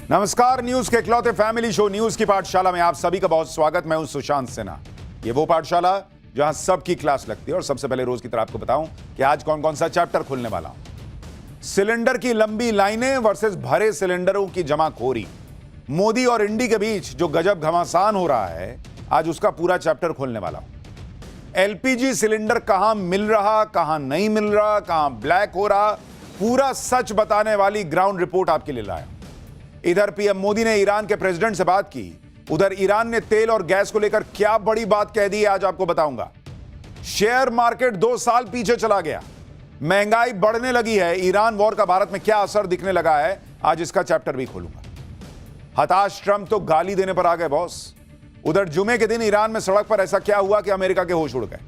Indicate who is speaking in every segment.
Speaker 1: नमस्कार, न्यूज के इकलौते फैमिली शो न्यूज की पाठशाला में आप सभी का बहुत स्वागत। मैं हूं सुशांत सिन्हा। ये वो पाठशाला जहां सबकी क्लास लगती है। और सबसे पहले रोज की तरह आपको बताऊं कि आज कौन कौन सा चैप्टर खुलने वाला हूं। सिलेंडर की लंबी लाइनें वर्सेस भरे सिलेंडरों की जमाखोरी, मोदी और इंडी के बीच जो गजब घमासान हो रहा है, आज उसका पूरा चैप्टर खोलने वाला हूं। एलपीजी सिलेंडर कहां मिल रहा, कहां नहीं मिल रहा, कहां ब्लैक हो रहा, पूरा सच बताने वाली ग्राउंड रिपोर्ट आपके लिए लाया। इधर पीएम मोदी ने ईरान के प्रेसिडेंट से बात की, उधर ईरान ने तेल और गैस को लेकर क्या बड़ी बात कह दी है, आज आपको बताऊंगा। शेयर मार्केट 2 साल पीछे चला गया, महंगाई बढ़ने लगी है, ईरान वॉर का भारत में क्या असर दिखने लगा है, आज इसका चैप्टर भी खोलूंगा। हताश ट्रंप तो गाली देने पर आ गए बॉस। उधर जुमे के दिन ईरान में सड़क पर ऐसा क्या हुआ कि अमेरिका के होश उड़ गए।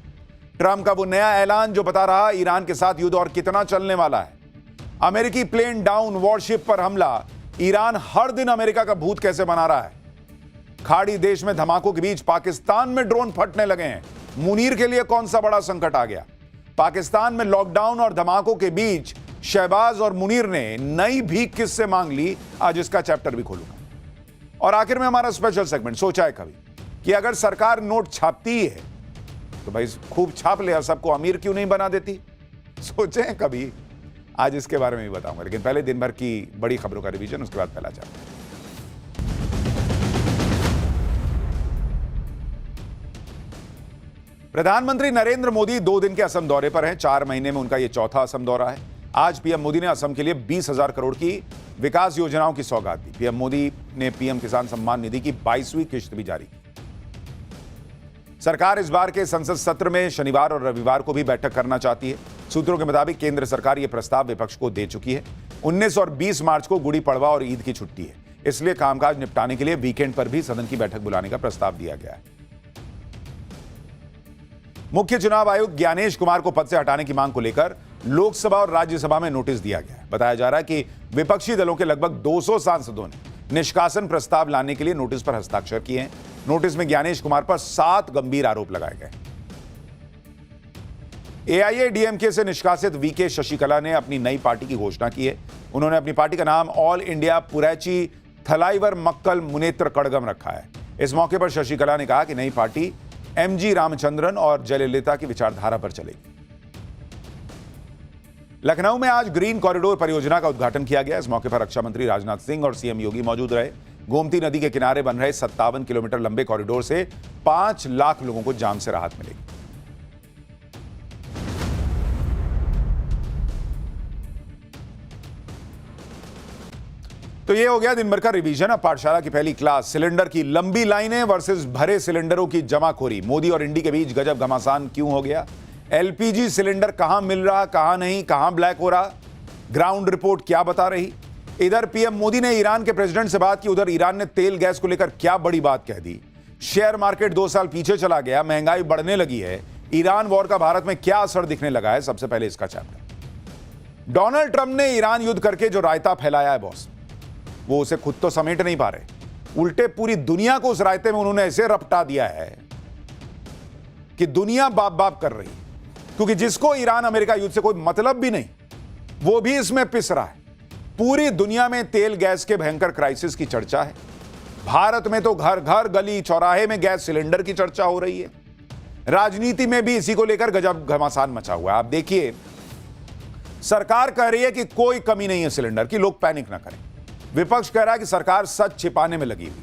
Speaker 1: ट्रंप का वो नया ऐलान जो बता रहा ईरान के साथ युद्ध और कितना चलने वाला है। अमेरिकी प्लेन डाउन, वॉरशिप पर हमला, ईरान हर दिन अमेरिका का भूत कैसे बना रहा है। खाड़ी देश में धमाकों के बीच पाकिस्तान में ड्रोन फटने लगे हैं। मुनीर के लिए कौन सा बड़ा संकट आ गया। पाकिस्तान में लॉकडाउन और धमाकों के बीच शहबाज और मुनीर ने नई भीख किससे मांग ली, आज इसका चैप्टर भी खोलूंगा। और आखिर में हमारा स्पेशल सेगमेंट, सोचा है कभी कि अगर सरकार नोट छापती है तो भाई खूब छाप ले, सबको अमीर क्यों नहीं बना देती। सोचे हैं कभी, आज इसके बारे में भी बताऊंगा। लेकिन पहले दिन भर की बड़ी खबरों का रिवीजन, उसके बाद पहला चैप्टर। प्रधानमंत्री नरेंद्र मोदी 2 दिन के असम दौरे पर हैं। 4 महीने में उनका यह चौथा असम दौरा है। आज पीएम मोदी ने असम के लिए 20,000 करोड़ की विकास योजनाओं की सौगात दी। पीएम मोदी ने पीएम किसान सम्मान निधि की 22वीं किश्त भी जारी की। सरकार इस बार के संसद सत्र में शनिवार और रविवार को भी बैठक करना चाहती है। सूत्रों के मुताबिक केंद्र सरकार यह प्रस्ताव विपक्ष को दे चुकी है। 19 और 20 मार्च को गुड़ी पड़वा और ईद की छुट्टी है, इसलिए कामकाज निपटाने के लिए वीकेंड पर भी सदन की बैठक बुलाने का प्रस्ताव दिया गया है। मुख्य चुनाव आयुक्त ज्ञानेश कुमार को पद से हटाने की मांग को लेकर लोकसभा और राज्यसभा में नोटिस दिया गया है। बताया जा रहा है कि विपक्षी दलों के लगभग 200 सांसदों ने निष्कासन प्रस्ताव लाने के लिए नोटिस पर हस्ताक्षर किए हैं। नोटिस में ज्ञानेश कुमार पर 7 गंभीर आरोप लगाए गए। एआईएडीएमके से निष्कासित वीके शशिकला ने अपनी नई पार्टी की घोषणा की है। उन्होंने अपनी पार्टी का नाम ऑल इंडिया पुरैची थलाइवर मक्कल मुनेत्र कड़गम रखा है। इस मौके पर शशिकला ने कहा कि नई पार्टी एमजी रामचंद्रन और जयललिता की विचारधारा पर चलेगी। लखनऊ में आज ग्रीन कॉरिडोर परियोजना का उद्घाटन किया गया। इस मौके पर रक्षा मंत्री राजनाथ सिंह और सीएम योगी मौजूद रहे। गोमती नदी के किनारे बन रहे 57 किलोमीटर लंबे कॉरिडोर से 5 लाख लोगों को जाम से राहत मिलेगी। तो ये हो गया दिन भर का रिवीजन। अब पाठशाला की पहली क्लास, सिलेंडर की लंबी लाइनें वर्सेस भरे सिलेंडरों की जमाखोरी, मोदी और इंडी के बीच गजब घमासान क्यों हो गया, एलपीजी सिलेंडर कहां मिल रहा, कहां नहीं, कहां ब्लैक हो रहा, ग्राउंड रिपोर्ट क्या बता रही। इधर पीएम मोदी ने ईरान के प्रेसिडेंट से बात की, उधर ईरान ने तेल गैस को लेकर क्या बड़ी बात कह दी। शेयर मार्केट 2 साल पीछे चला गया, महंगाई बढ़ने लगी है, ईरान वॉर का भारत में क्या असर दिखने लगा है। सबसे पहले इसका चैप्टर। डोनाल्ड ट्रंप ने ईरान युद्ध करके जो रायता फैलाया है बॉस, वो उसे खुद तो समेट नहीं पा रहे, उल्टे पूरी दुनिया को उस रायते में उन्होंने ऐसे रपटा दिया है कि दुनिया बाप बाप कर रही है। क्योंकि जिसको ईरान अमेरिका युद्ध से कोई मतलब भी नहीं, वो भी इसमें पिस रहा है। पूरी दुनिया में तेल गैस के भयंकर क्राइसिस की चर्चा है। भारत में तो घर घर गली चौराहे में गैस सिलेंडर की चर्चा हो रही है। राजनीति में भी इसी को लेकर गजब घमासान मचा हुआ है। आप देखिए, सरकार कह रही है कि कोई कमी नहीं है सिलेंडर की, लोग पैनिक ना करें। विपक्ष कह रहा है कि सरकार सच छिपाने में लगी हुई।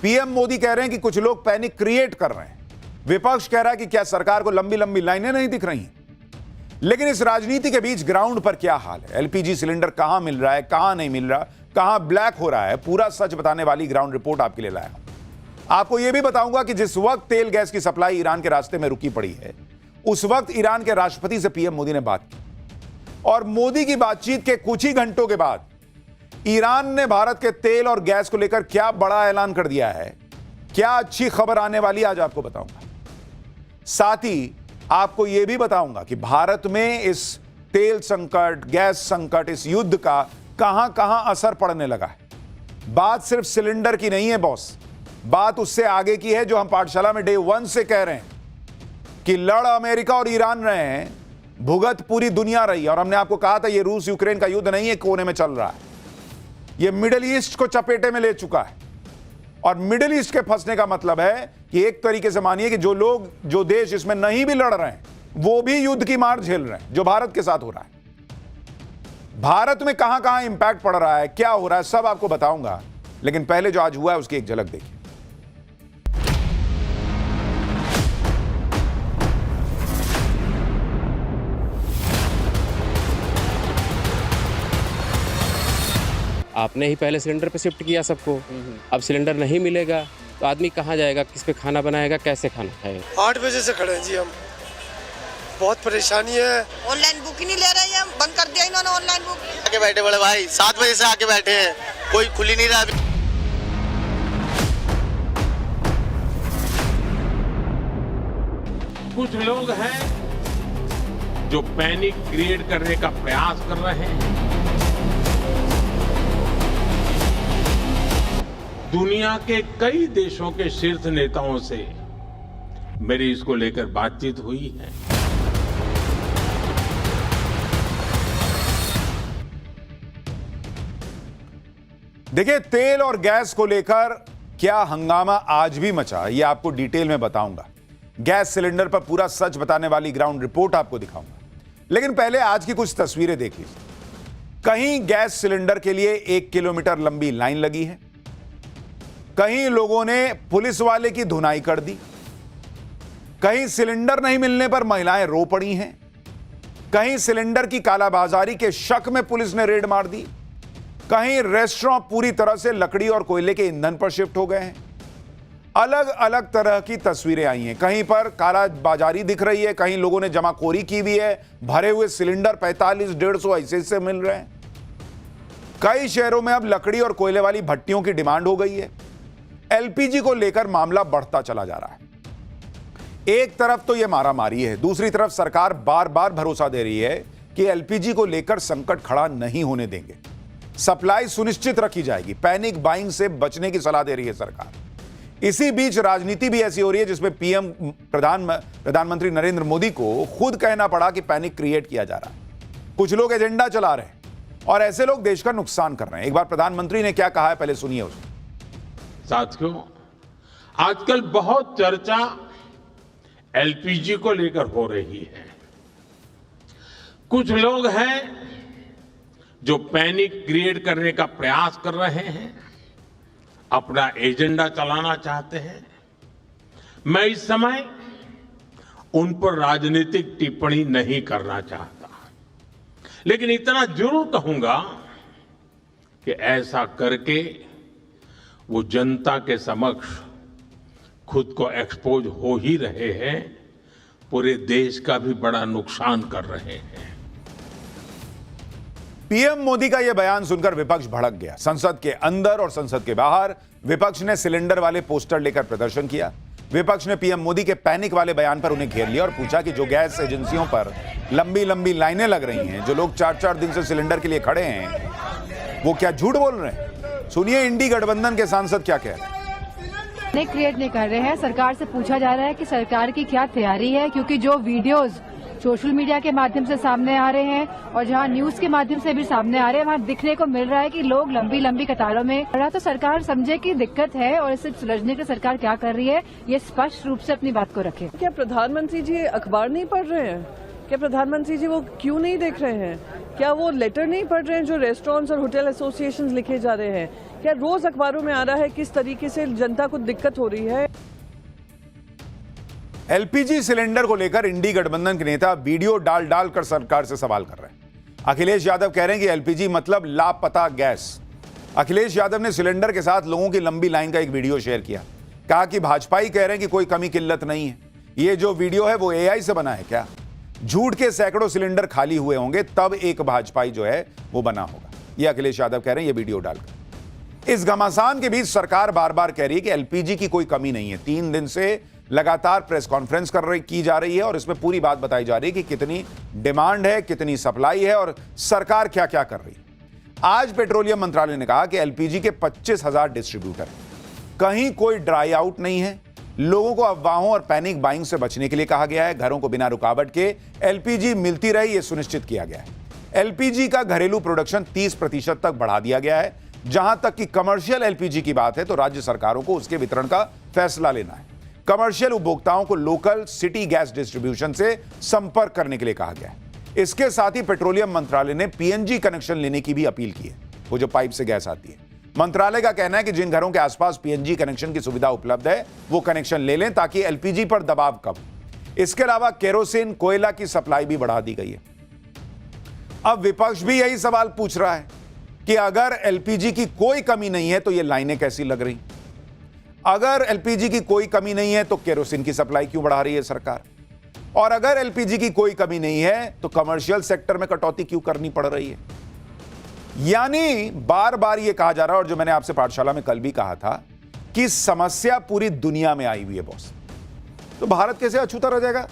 Speaker 1: पीएम मोदी कह रहे हैं कि कुछ लोग पैनिक क्रिएट कर रहे हैं। विपक्ष कह रहा है कि क्या सरकार को लंबी लंबी लाइनें नहीं दिख रही हैं। लेकिन इस राजनीति के बीच ग्राउंड पर क्या हाल है, एलपीजी सिलेंडर कहां मिल रहा है, कहां नहीं मिल रहा, कहां ब्लैक हो रहा है, पूरा सच बताने वाली ग्राउंड रिपोर्ट आपके लिए लाया। आपको यह भी बताऊंगा कि जिस वक्त तेल गैस की सप्लाई ईरान के रास्ते में रुकी पड़ी है, उस वक्त ईरान के राष्ट्रपति से पीएम मोदी ने बात की और मोदी की बातचीत के कुछ ही घंटों के बाद ईरान ने भारत के तेल और गैस को लेकर क्या बड़ा ऐलान कर दिया है, क्या अच्छी खबर आने वाली, आज आपको बताऊंगा। साथ ही आपको यह भी बताऊंगा कि भारत में इस तेल संकट, गैस संकट, इस युद्ध का कहां कहां असर पड़ने लगा है। बात सिर्फ सिलेंडर की नहीं है बॉस, बात उससे आगे की है जो हम पाठशाला में डे 1 से कह रहे हैं कि लड़ अमेरिका और ईरान रहे हैं, भुगत पूरी दुनिया रही है। और हमने आपको कहा था यह रूस यूक्रेन का युद्ध नहीं है, कोने में चल रहा है। यह मिडिल ईस्ट को चपेटे में ले चुका है। और मिडिल ईस्ट के फंसने का मतलब है कि एक तरीके से मानिए कि जो देश इसमें नहीं भी लड़ रहे हैं वो भी युद्ध की मार झेल रहे हैं, जो भारत के साथ हो रहा है। भारत में कहां कहां इंपैक्ट पड़ रहा है, क्या हो रहा है, सब आपको बताऊंगा, लेकिन पहले जो आज हुआ है उसकी एक झलक देखिए।
Speaker 2: आपने ही पहले सिलेंडर पे शिफ्ट किया सबको, अब सिलेंडर नहीं मिलेगा तो आदमी कहाँ जाएगा, किस पे खाना बनाएगा, कैसे खाना खाएगा।
Speaker 3: 8 बजे से खड़े हैं जी हम, बहुत परेशानी है।
Speaker 4: ऑनलाइन बुक ही नहीं ले रहे हैं, बंद कर दिया इन्होंने ऑनलाइन बुक।
Speaker 5: आके बैठे बड़े भाई, 7 बजे से आके बैठे हैं, कोई खुल ही नहीं रहा अभी।
Speaker 6: कुछ लोग हैं जो पैनिक क्रिएट करने का प्रयास कर रहे हैं। दुनिया के कई देशों के शीर्ष नेताओं से मेरी इसको लेकर बातचीत हुई है।
Speaker 1: देखिए, तेल और गैस को लेकर क्या हंगामा आज भी मचा, यह आपको डिटेल में बताऊंगा। गैस सिलेंडर पर पूरा सच बताने वाली ग्राउंड रिपोर्ट आपको दिखाऊंगा, लेकिन पहले आज की कुछ तस्वीरें देख लीजिए। कहीं गैस सिलेंडर के लिए 1 किलोमीटर लंबी लाइन लगी है, कहीं लोगों ने पुलिस वाले की धुनाई कर दी, कहीं सिलेंडर नहीं मिलने पर महिलाएं रो पड़ी हैं, कहीं सिलेंडर की कालाबाजारी के शक में पुलिस ने रेड मार दी, कहीं रेस्टोरेंट पूरी तरह से लकड़ी और कोयले के ईंधन पर शिफ्ट हो गए हैं। अलग अलग तरह की तस्वीरें आई हैं। कहीं पर कालाबाजारी दिख रही है, कहीं लोगों ने जमाखोरी की भी है, भरे हुए सिलेंडर 45-150 ऐसे मिल रहे हैं। कई शहरों में अब लकड़ी और कोयले वाली भट्टियों की डिमांड हो गई है। एलपीजी को लेकर मामला बढ़ता चला जा रहा है। एक तरफ तो यह मारामारी है, दूसरी तरफ सरकार बार बार भरोसा दे रही है कि एलपीजी को लेकर संकट खड़ा नहीं होने देंगे, सप्लाई सुनिश्चित रखी जाएगी, पैनिक बाइंग से बचने की सलाह दे रही है सरकार। इसी बीच राजनीति भी ऐसी हो रही है जिसमें प्रधानमंत्री नरेंद्र मोदी को खुद कहना पड़ा कि पैनिक क्रिएट किया जा रहा है। कुछ लोग एजेंडा चला रहे हैं और ऐसे लोग देश का नुकसान कर रहे हैं। एक बार प्रधानमंत्री ने क्या कहा है, पहले सुनिए उसको।
Speaker 6: साथियों, आजकल बहुत चर्चा एलपीजी को लेकर हो रही है। कुछ लोग हैं जो पैनिक क्रिएट करने का प्रयास कर रहे हैं, अपना एजेंडा चलाना चाहते हैं। मैं इस समय उन पर राजनीतिक टिप्पणी नहीं करना चाहता, लेकिन इतना जरूर कहूंगा कि ऐसा करके वो जनता के समक्ष खुद को एक्सपोज हो ही रहे हैं, पूरे देश का भी बड़ा नुकसान कर रहे हैं।
Speaker 1: पीएम मोदी का यह बयान सुनकर विपक्ष भड़क गया। संसद के अंदर और संसद के बाहर विपक्ष ने सिलेंडर वाले पोस्टर लेकर प्रदर्शन किया। विपक्ष ने पीएम मोदी के पैनिक वाले बयान पर उन्हें घेर लिया और पूछा कि जो गैस एजेंसियों पर लंबी लंबी लाइनें लग रही हैं, जो लोग 4-4 दिन से सिलेंडर के लिए खड़े हैं, वो क्या झूठ बोल रहे हैं? सुनिए इंडी गठबंधन के सांसद क्या कह रहे हैं।
Speaker 7: नहीं क्रिएट नहीं कर रहे हैं। सरकार से पूछा जा रहा है कि सरकार की क्या तैयारी है, क्योंकि जो वीडियोस सोशल मीडिया के माध्यम से सामने आ रहे हैं और जहां न्यूज के माध्यम से भी सामने आ रहे हैं, वहां दिखने को मिल रहा है कि लोग लंबी लंबी कतारों में खड़ा। तो सरकार समझे कि दिक्कत है और इसे सुलझने के सरकार क्या कर रही है, ये स्पष्ट रूप से अपनी बात को रखे।
Speaker 8: क्या प्रधानमंत्री जी अखबार नहीं पढ़ रहे हैं? क्या प्रधानमंत्री जी वो क्यों नहीं देख रहे हैं? क्या वो लेटर नहीं पढ़ रहे हैं जो रेस्टोरेंट्स और होटल एसोसिएशंस लिखे जा रहे हैं? क्या रोज अखबारों में आ रहा है किस तरीके से जनता को दिक्कत हो रही है?
Speaker 1: एलपीजी सिलेंडर को लेकर इंडी गठबंधन के नेता वीडियो डाल कर सरकार से सवाल कर रहे हैं। अखिलेश यादव कह रहे हैं कि एलपीजी मतलब लापता गैस। अखिलेश यादव ने सिलेंडर के साथ लोगों की लंबी लाइन का एक वीडियो शेयर किया। कहा कि भाजपा ही कह रहे हैं कि कोई कमी किल्लत नहीं है। ये जो वीडियो है वो एआई से बना है क्या? झूठ के सैकड़ों सिलेंडर खाली हुए होंगे तब एक भाजपाई जो है वो बना होगा। ये अखिलेश यादव कह रहे हैं, ये वीडियो डालकर। इस घमासान के बीच सरकार बार बार कह रही है कि एलपीजी की कोई कमी नहीं है। 3 दिन से लगातार प्रेस कॉन्फ्रेंस की जा रही है और इसमें पूरी बात बताई जा रही है कि कितनी डिमांड है, कितनी सप्लाई है और सरकार क्या क्या कर रही है। आज पेट्रोलियम मंत्रालय ने कहा कि एलपीजी के 25,000 डिस्ट्रीब्यूटर हैं। कहीं कोई ड्राई आउट नहीं है। लोगों को अफवाहों और पैनिक बाइंग से बचने के लिए कहा गया है। घरों को बिना रुकावट के एलपीजी मिलती रहे, यह सुनिश्चित किया गया है। एलपीजी का घरेलू प्रोडक्शन 30% तक बढ़ा दिया गया है। जहां तक कि कमर्शियल एलपीजी की बात है तो राज्य सरकारों को उसके वितरण का फैसला लेना है। कमर्शियल उपभोक्ताओं को लोकल सिटी गैस डिस्ट्रीब्यूशन से संपर्क करने के लिए कहा गया है। इसके साथ ही पेट्रोलियम मंत्रालय ने पीएनजी कनेक्शन लेने की भी अपील की है, वो जो पाइप से गैस आती है। मंत्रालय का कहना है कि जिन घरों के आसपास पीएनजी कनेक्शन की सुविधा उपलब्ध है वो कनेक्शन ले लें ताकि एलपीजी पर दबाव कम। इसके अलावा केरोसिन, कोयला की सप्लाई भी बढ़ा दी गई है। अब विपक्ष भी यही सवाल पूछ रहा है कि अगर एलपीजी की कोई कमी नहीं है तो ये लाइनें कैसी लग रही? अगर एलपीजी की कोई कमी नहीं है तो केरोसिन की सप्लाई क्यों बढ़ा रही है सरकार? और अगर एलपीजी की कोई कमी नहीं है तो कमर्शियल सेक्टर में कटौती क्यों करनी पड़ रही है? यानी बार बार यह कहा जा रहा है, और जो मैंने आपसे पाठशाला में कल भी कहा था कि समस्या पूरी दुनिया में आई हुई है बॉस, तो भारत कैसे अछूता रह जाएगा?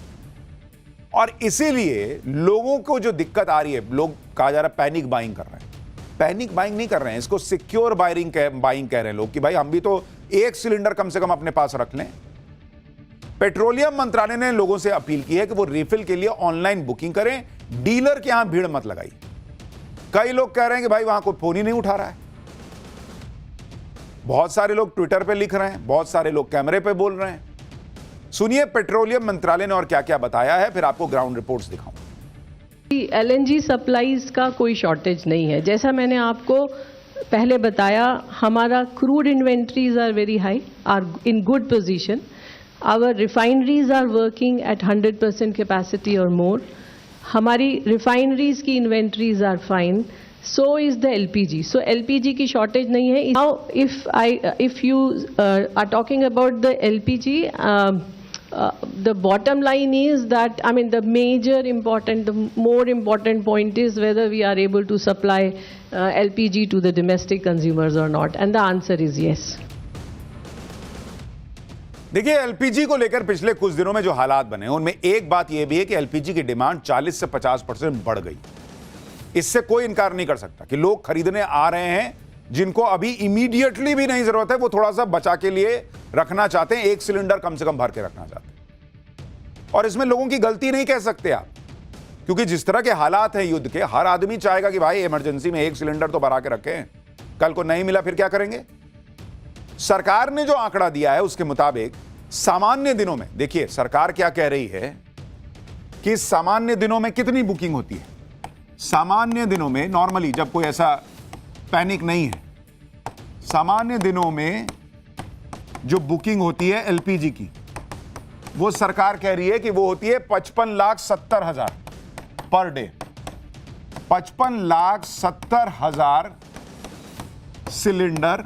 Speaker 1: और इसीलिए लोगों को जो दिक्कत आ रही है, लोग कहा जा रहा है पैनिक बाइंग कर रहे हैं। पैनिक बाइंग नहीं कर रहे हैं, इसको सिक्योर बाइंग कह रहे हैं लोग कि भाई हम भी तो एक सिलेंडर कम से कम अपने पास रख लें। पेट्रोलियम मंत्रालय ने लोगों से अपील की है कि वो रिफिल के लिए ऑनलाइन बुकिंग करें, डीलर के यहां भीड़ मत लगाइए। कई लोग कह रहे हैं कि भाई वहां कोई फोन ही नहीं उठा रहा है। बहुत सारे लोग ट्विटर पे लिख रहे हैं, बहुत सारे लोग कैमरे पे बोल रहे हैं। सुनिए पेट्रोलियम मंत्रालय ने और क्या क्या बताया है, फिर आपको ग्राउंड रिपोर्ट्स दिखाऊं।
Speaker 9: एलएनजी सप्लाईज का कोई शॉर्टेज नहीं है। जैसा मैंने आपको पहले बताया, हमारा crude inventories are very high, are in good position. Our refineries are working at 100% capacity और मोर। हमारी रिफाइनरीज की inventories are fine, so is the LPG. सो एलपीजी की शॉर्टेज नहीं है। Now if you are talking about the LPG, the bottom line is that, I mean, the more important point is whether we are able to supply LPG to the domestic consumers or not, and the answer is yes.
Speaker 1: देखिए, LPG को लेकर पिछले कुछ दिनों में जो हालात बने उनमें एक बात यह भी है कि एलपीजी की डिमांड 40 से 50% बढ़ गई। इससे कोई इनकार नहीं कर सकता कि लोग खरीदने आ रहे हैं, जिनको अभी इमीडिएटली भी नहीं जरूरत है, वो थोड़ा सा बचा के लिए रखना चाहते हैं, एक सिलेंडर कम से कम भर के रखना चाहते हैं। और इसमें लोगों की गलती नहीं कह सकते आप, क्योंकि जिस तरह के हालात हैं युद्ध के, हर आदमी चाहेगा कि भाई इमरजेंसी में एक सिलेंडर तो भरा के रखें, कल को नहीं मिला फिर क्या करेंगे। सरकार ने जो आंकड़ा दिया है उसके मुताबिक सामान्य दिनों में, देखिए सरकार क्या कह रही है कि सामान्य दिनों में कितनी बुकिंग होती है। सामान्य दिनों में नॉर्मली, जब कोई ऐसा पैनिक नहीं है, सामान्य दिनों में जो बुकिंग होती है एलपीजी की, वो सरकार कह रही है कि वो होती है 55,70,000 per day. 55,70,000 cylinder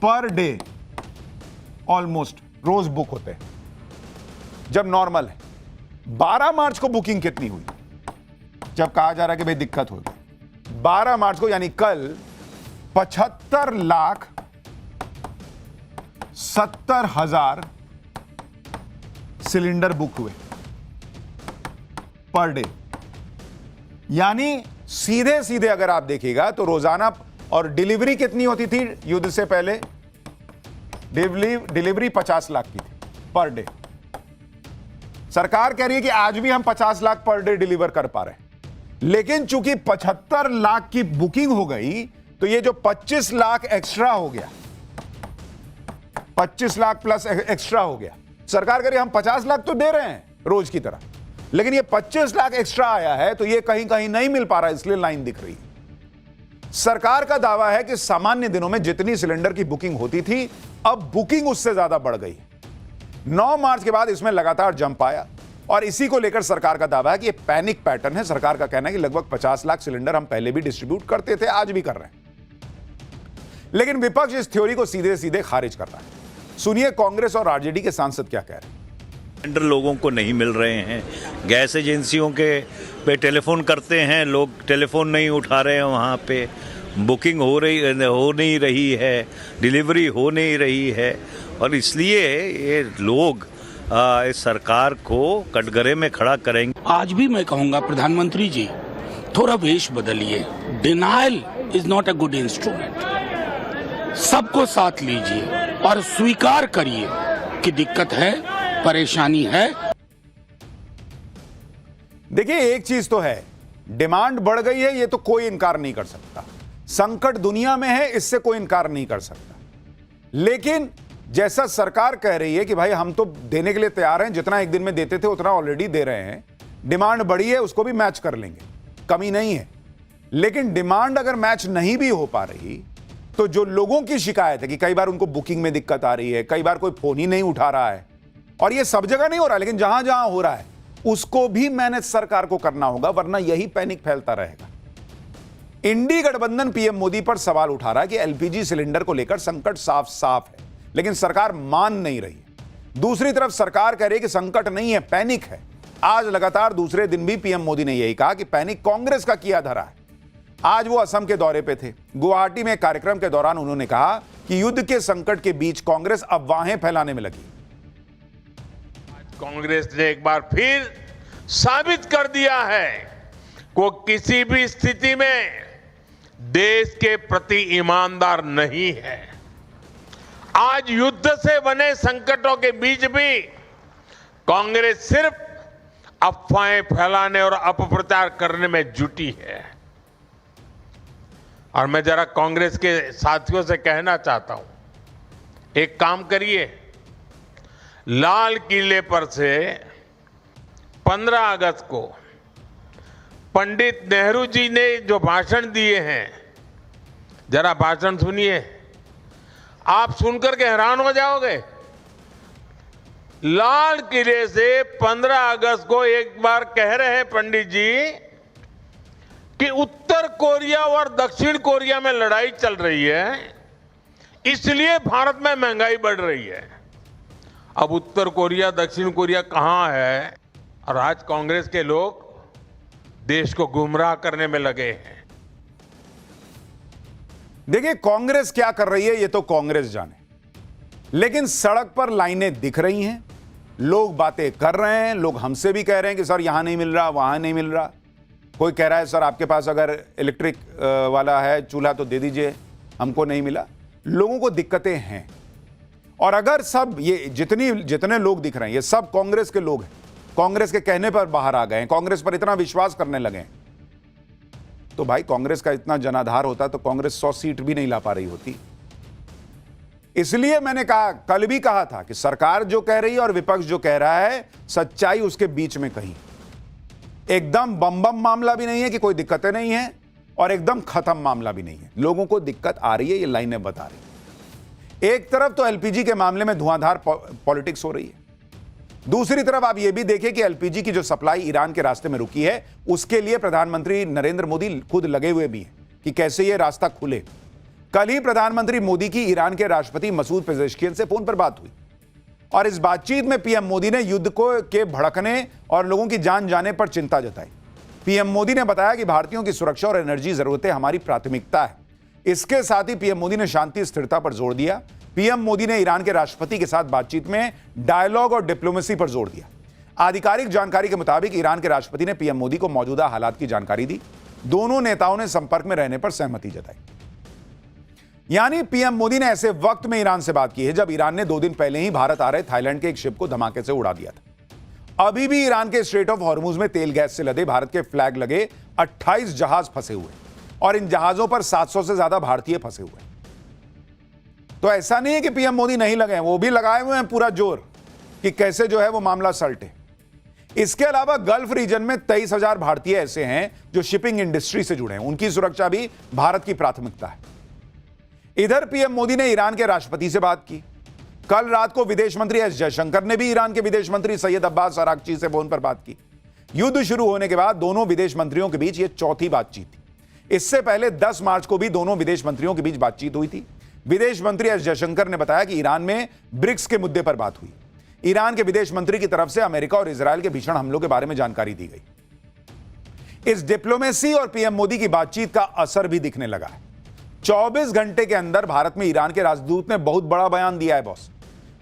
Speaker 1: per day almost रोज बुक होते हैं जब नॉर्मल है। 12 मार्च को बुकिंग कितनी हुई, जब कहा जा रहा है कि भाई दिक्कत होगी। 12 मार्च को यानी कल 75,70,000 सिलेंडर बुक हुए पर डे। यानी सीधे सीधे अगर आप देखिएगा तो रोजाना, और डिलीवरी कितनी होती थी युद्ध से पहले? डिलीवरी 50 लाख की थी पर डे। सरकार कह रही है कि आज भी हम 50 लाख पर डे डिलीवर कर पा रहे हैं, लेकिन चूंकि 75 लाख की बुकिंग हो गई तो ये जो 25 लाख एक्स्ट्रा हो गया, 25 लाख प्लस एक्स्ट्रा हो गया। सरकार कह रही है हम 50 लाख तो दे रहे हैं रोज की तरह, लेकिन ये 25 लाख एक्स्ट्रा आया है तो ये कहीं कहीं नहीं मिल पा रहा, इसलिए लाइन दिख रही है। सरकार का दावा है कि सामान्य दिनों में जितनी सिलेंडर की बुकिंग होती थी, अब बुकिंग उससे ज्यादा बढ़ गई। 9 मार्च के बाद इसमें लगातार जंप आया, और इसी को लेकर सरकार का दावा है कि ये पैनिक पैटर्न है। सरकार का कहना है कि लगभग 50 लाख सिलेंडर हम पहले भी डिस्ट्रीब्यूट करते थे, आज भी कर रहे हैं। लेकिन विपक्ष इस थ्योरी को सीधे सीधे खारिज कर रहा है। सुनिए कांग्रेस और आरजेडी के सांसद क्या कह रहे हैं।
Speaker 10: सिलेंडर लोगों को नहीं मिल रहे हैं, गैस एजेंसियों के पे टेलीफोन करते हैं, लोग टेलीफोन नहीं उठा रहे हैं, वहाँ पे बुकिंग हो नहीं रही है, डिलीवरी हो नहीं रही है, और इसलिए ये लोग इस सरकार को कटघरे में खड़ा करेंगे।
Speaker 11: आज भी मैं कहूँगा प्रधानमंत्री जी थोड़ा वेश बदलिए। Denial is not a good instrument. सबको साथ लीजिए और स्वीकार करिए कि दिक्कत है, परेशानी है।
Speaker 1: देखिए एक चीज तो है, डिमांड बढ़ गई है, ये तो कोई इनकार नहीं कर सकता। संकट दुनिया में है, इससे कोई इनकार नहीं कर सकता। लेकिन जैसा सरकार कह रही है कि भाई हम तो देने के लिए तैयार हैं, जितना एक दिन में देते थे उतना ऑलरेडी दे रहे हैं, डिमांड बढ़ी है उसको भी मैच कर लेंगे, कमी नहीं है। लेकिन डिमांड अगर मैच नहीं भी हो पा रही तो जो लोगों की शिकायत है कि कई बार उनको बुकिंग में दिक्कत आ रही है, कई बार कोई फोन ही नहीं उठा रहा है, और ये सब जगह नहीं हो रहा है, लेकिन जहां जहां हो रहा है उसको भी मैनेज सरकार को करना होगा, वरना यही पैनिक फैलता रहेगा। इंडी गठबंधन पीएम मोदी पर सवाल उठा रहा है कि एलपीजी सिलेंडर को लेकर संकट साफ साफ है, लेकिन सरकार मान नहीं रही है। दूसरी तरफ सरकार कह रही है कि संकट नहीं है, पैनिक है। आज लगातार दूसरे दिन भी पीएम मोदी ने यही कहा कि पैनिक कांग्रेस का किया धरा है। आज वो असम के दौरे पे थे। गुवाहाटी में कार्यक्रम के दौरान उन्होंने कहा कि युद्ध के संकट के बीच कांग्रेस अफवाहें फैलाने में लगी।
Speaker 6: कांग्रेस ने एक बार फिर साबित कर दिया है वो किसी भी स्थिति में देश के प्रति ईमानदार नहीं है। आज युद्ध से बने संकटों के बीच भी कांग्रेस सिर्फ अफवाहें फैलाने और अपप्रचार करने में जुटी है। और मैं जरा कांग्रेस के साथियों से कहना चाहता हूं, एक काम करिए, लाल किले पर से 15 अगस्त को पंडित नेहरू जी ने जो भाषण दिए हैं, जरा भाषण सुनिए, आप सुनकर के हैरान हो जाओगे। लाल किले से 15 अगस्त को एक बार कह रहे हैं पंडित जी कि उत्तर कोरिया और दक्षिण कोरिया में लड़ाई चल रही है, इसलिए भारत में महंगाई बढ़ रही है। अब उत्तर कोरिया दक्षिण कोरिया कहां है, और आज कांग्रेस के लोग देश को गुमराह करने में लगे हैं।
Speaker 1: देखिए कांग्रेस क्या कर रही है ये तो कांग्रेस जाने, लेकिन सड़क पर लाइनें दिख रही हैं, लोग बातें कर रहे हैं, लोग हमसे भी कह रहे हैं कि सर यहां नहीं मिल रहा, वहां नहीं मिल रहा। कोई कह रहा है सर आपके पास अगर इलेक्ट्रिक वाला है चूल्हा तो दे दीजिए, हमको नहीं मिला। लोगों को दिक्कतें हैं, और अगर सब ये जितने लोग दिख रहे हैं ये सब कांग्रेस के लोग हैं, कांग्रेस के कहने पर बाहर आ गए हैं, कांग्रेस पर इतना विश्वास करने लगे हैं, तो भाई कांग्रेस का इतना जनाधार होता तो कांग्रेस 100 सीट भी नहीं ला पा रही होती। इसलिए मैंने कहा, कल भी कहा था कि सरकार जो कह रही है और विपक्ष जो कह रहा है, सच्चाई उसके बीच में कहीं। एकदम बम मामला भी नहीं है कि कोई दिक्कतें नहीं है, और एकदम खत्म मामला भी नहीं है। लोगों को दिक्कत आ रही है, ये लाइनें बता रही है। एक तरफ तो एलपीजी के मामले में धुआंधार पॉलिटिक्स हो रही है, दूसरी तरफ आप ये भी देखिए कि एलपीजी की जो सप्लाई ईरान के रास्ते में रुकी है, उसके लिए प्रधानमंत्री नरेंद्र मोदी खुद लगे हुए भी हैं कि कैसे ये रास्ता खुले। कल ही प्रधानमंत्री मोदी की ईरान के राष्ट्रपति मसूद पेजेश्कियन से फोन पर बात हुई, और इस बातचीत में पीएम मोदी ने युद्ध के भड़कने और लोगों की जान जाने पर चिंता जताई। पीएम मोदी ने बताया कि भारतीयों की सुरक्षा और एनर्जी जरूरतें हमारी प्राथमिकता है। इसके साथ ही पीएम मोदी ने शांति स्थिरता पर जोर दिया। पीएम मोदी ने ईरान के राष्ट्रपति के साथ बातचीत में डायलॉग और डिप्लोमेसी पर जोर दिया। आधिकारिक जानकारी के मुताबिक ईरान के राष्ट्रपति ने पीएम मोदी को मौजूदा हालात की जानकारी दी। दोनों नेताओं ने संपर्क में रहने पर सहमति जताई। यानी पीएम मोदी ने ऐसे वक्त में ईरान से बात की है जब ईरान ने 2 दिन पहले ही भारत आ रहे थाईलैंड के एक शिप को धमाके से उड़ा दिया था। अभी भी ईरान के स्ट्रेट ऑफ हॉर्मुज में तेल गैस से लदे भारत के फ्लैग लगे 28 जहाज फंसे हुए, और इन जहाजों पर 700 से ज्यादा भारतीय फंसे हुए। तो ऐसा नहीं है कि पीएम मोदी नहीं लगे हैं, वो भी लगाए हुए हैं पूरा जोर कि कैसे जो है वो मामला सलटे। इसके अलावा गल्फ रीजन में 23,000 भारतीय ऐसे हैं जो शिपिंग इंडस्ट्री से जुड़े हैं, उनकी सुरक्षा भी भारत की प्राथमिकता है। इधर पीएम मोदी ने ईरान के राष्ट्रपति से बात की। कल रात को विदेश मंत्री एस जयशंकर ने भी ईरान के विदेश मंत्री सैयद अब्बास अरागची से फोन पर बात की। युद्ध शुरू होने के बाद दोनों विदेश मंत्रियों के बीच यह चौथी बातचीत थी। इससे पहले 10 मार्च को भी दोनों विदेश मंत्रियों के बीच बातचीत हुई थी। विदेश मंत्री एस जयशंकर ने बताया कि ईरान में ब्रिक्स के मुद्दे पर बात हुई। ईरान के विदेश मंत्री की तरफ से अमेरिका और इजरायल के भीषण हमलों के बारे में जानकारी दी गई। इस डिप्लोमेसी और पीएम मोदी की बातचीत का असर भी दिखने लगा है। 24 घंटे के अंदर भारत में ईरान के राजदूत ने बहुत बड़ा बयान दिया है बॉस।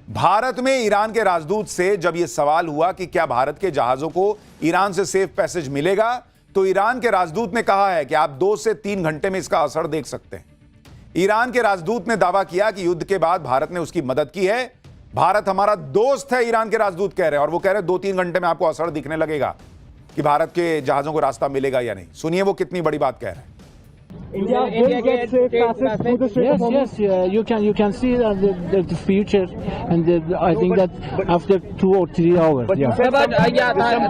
Speaker 1: भारत में ईरान के राजदूत से जब यह सवाल हुआ कि क्या भारत के जहाजों को ईरान से सेफ पैसेज मिलेगा, तो ईरान के राजदूत ने कहा है कि आप 2 से 3 घंटे में इसका असर देख सकते हैं। ईरान के राजदूत ने दावा किया कि युद्ध के बाद भारत ने उसकी मदद की है। भारत हमारा दोस्त है, ईरान के राजदूत कह रहे हैं, और वो कह रहे हैं 2-3 घंटे में आपको असर दिखने लगेगा कि भारत के जहाजों को रास्ता मिलेगा या नहीं। सुनिए वो कितनी बड़ी बात कह रहे हैं।
Speaker 12: India gets passes through the Strait of Hormuz? Yes, you can see the future, and I think that after 2 or 3 hours. But you said some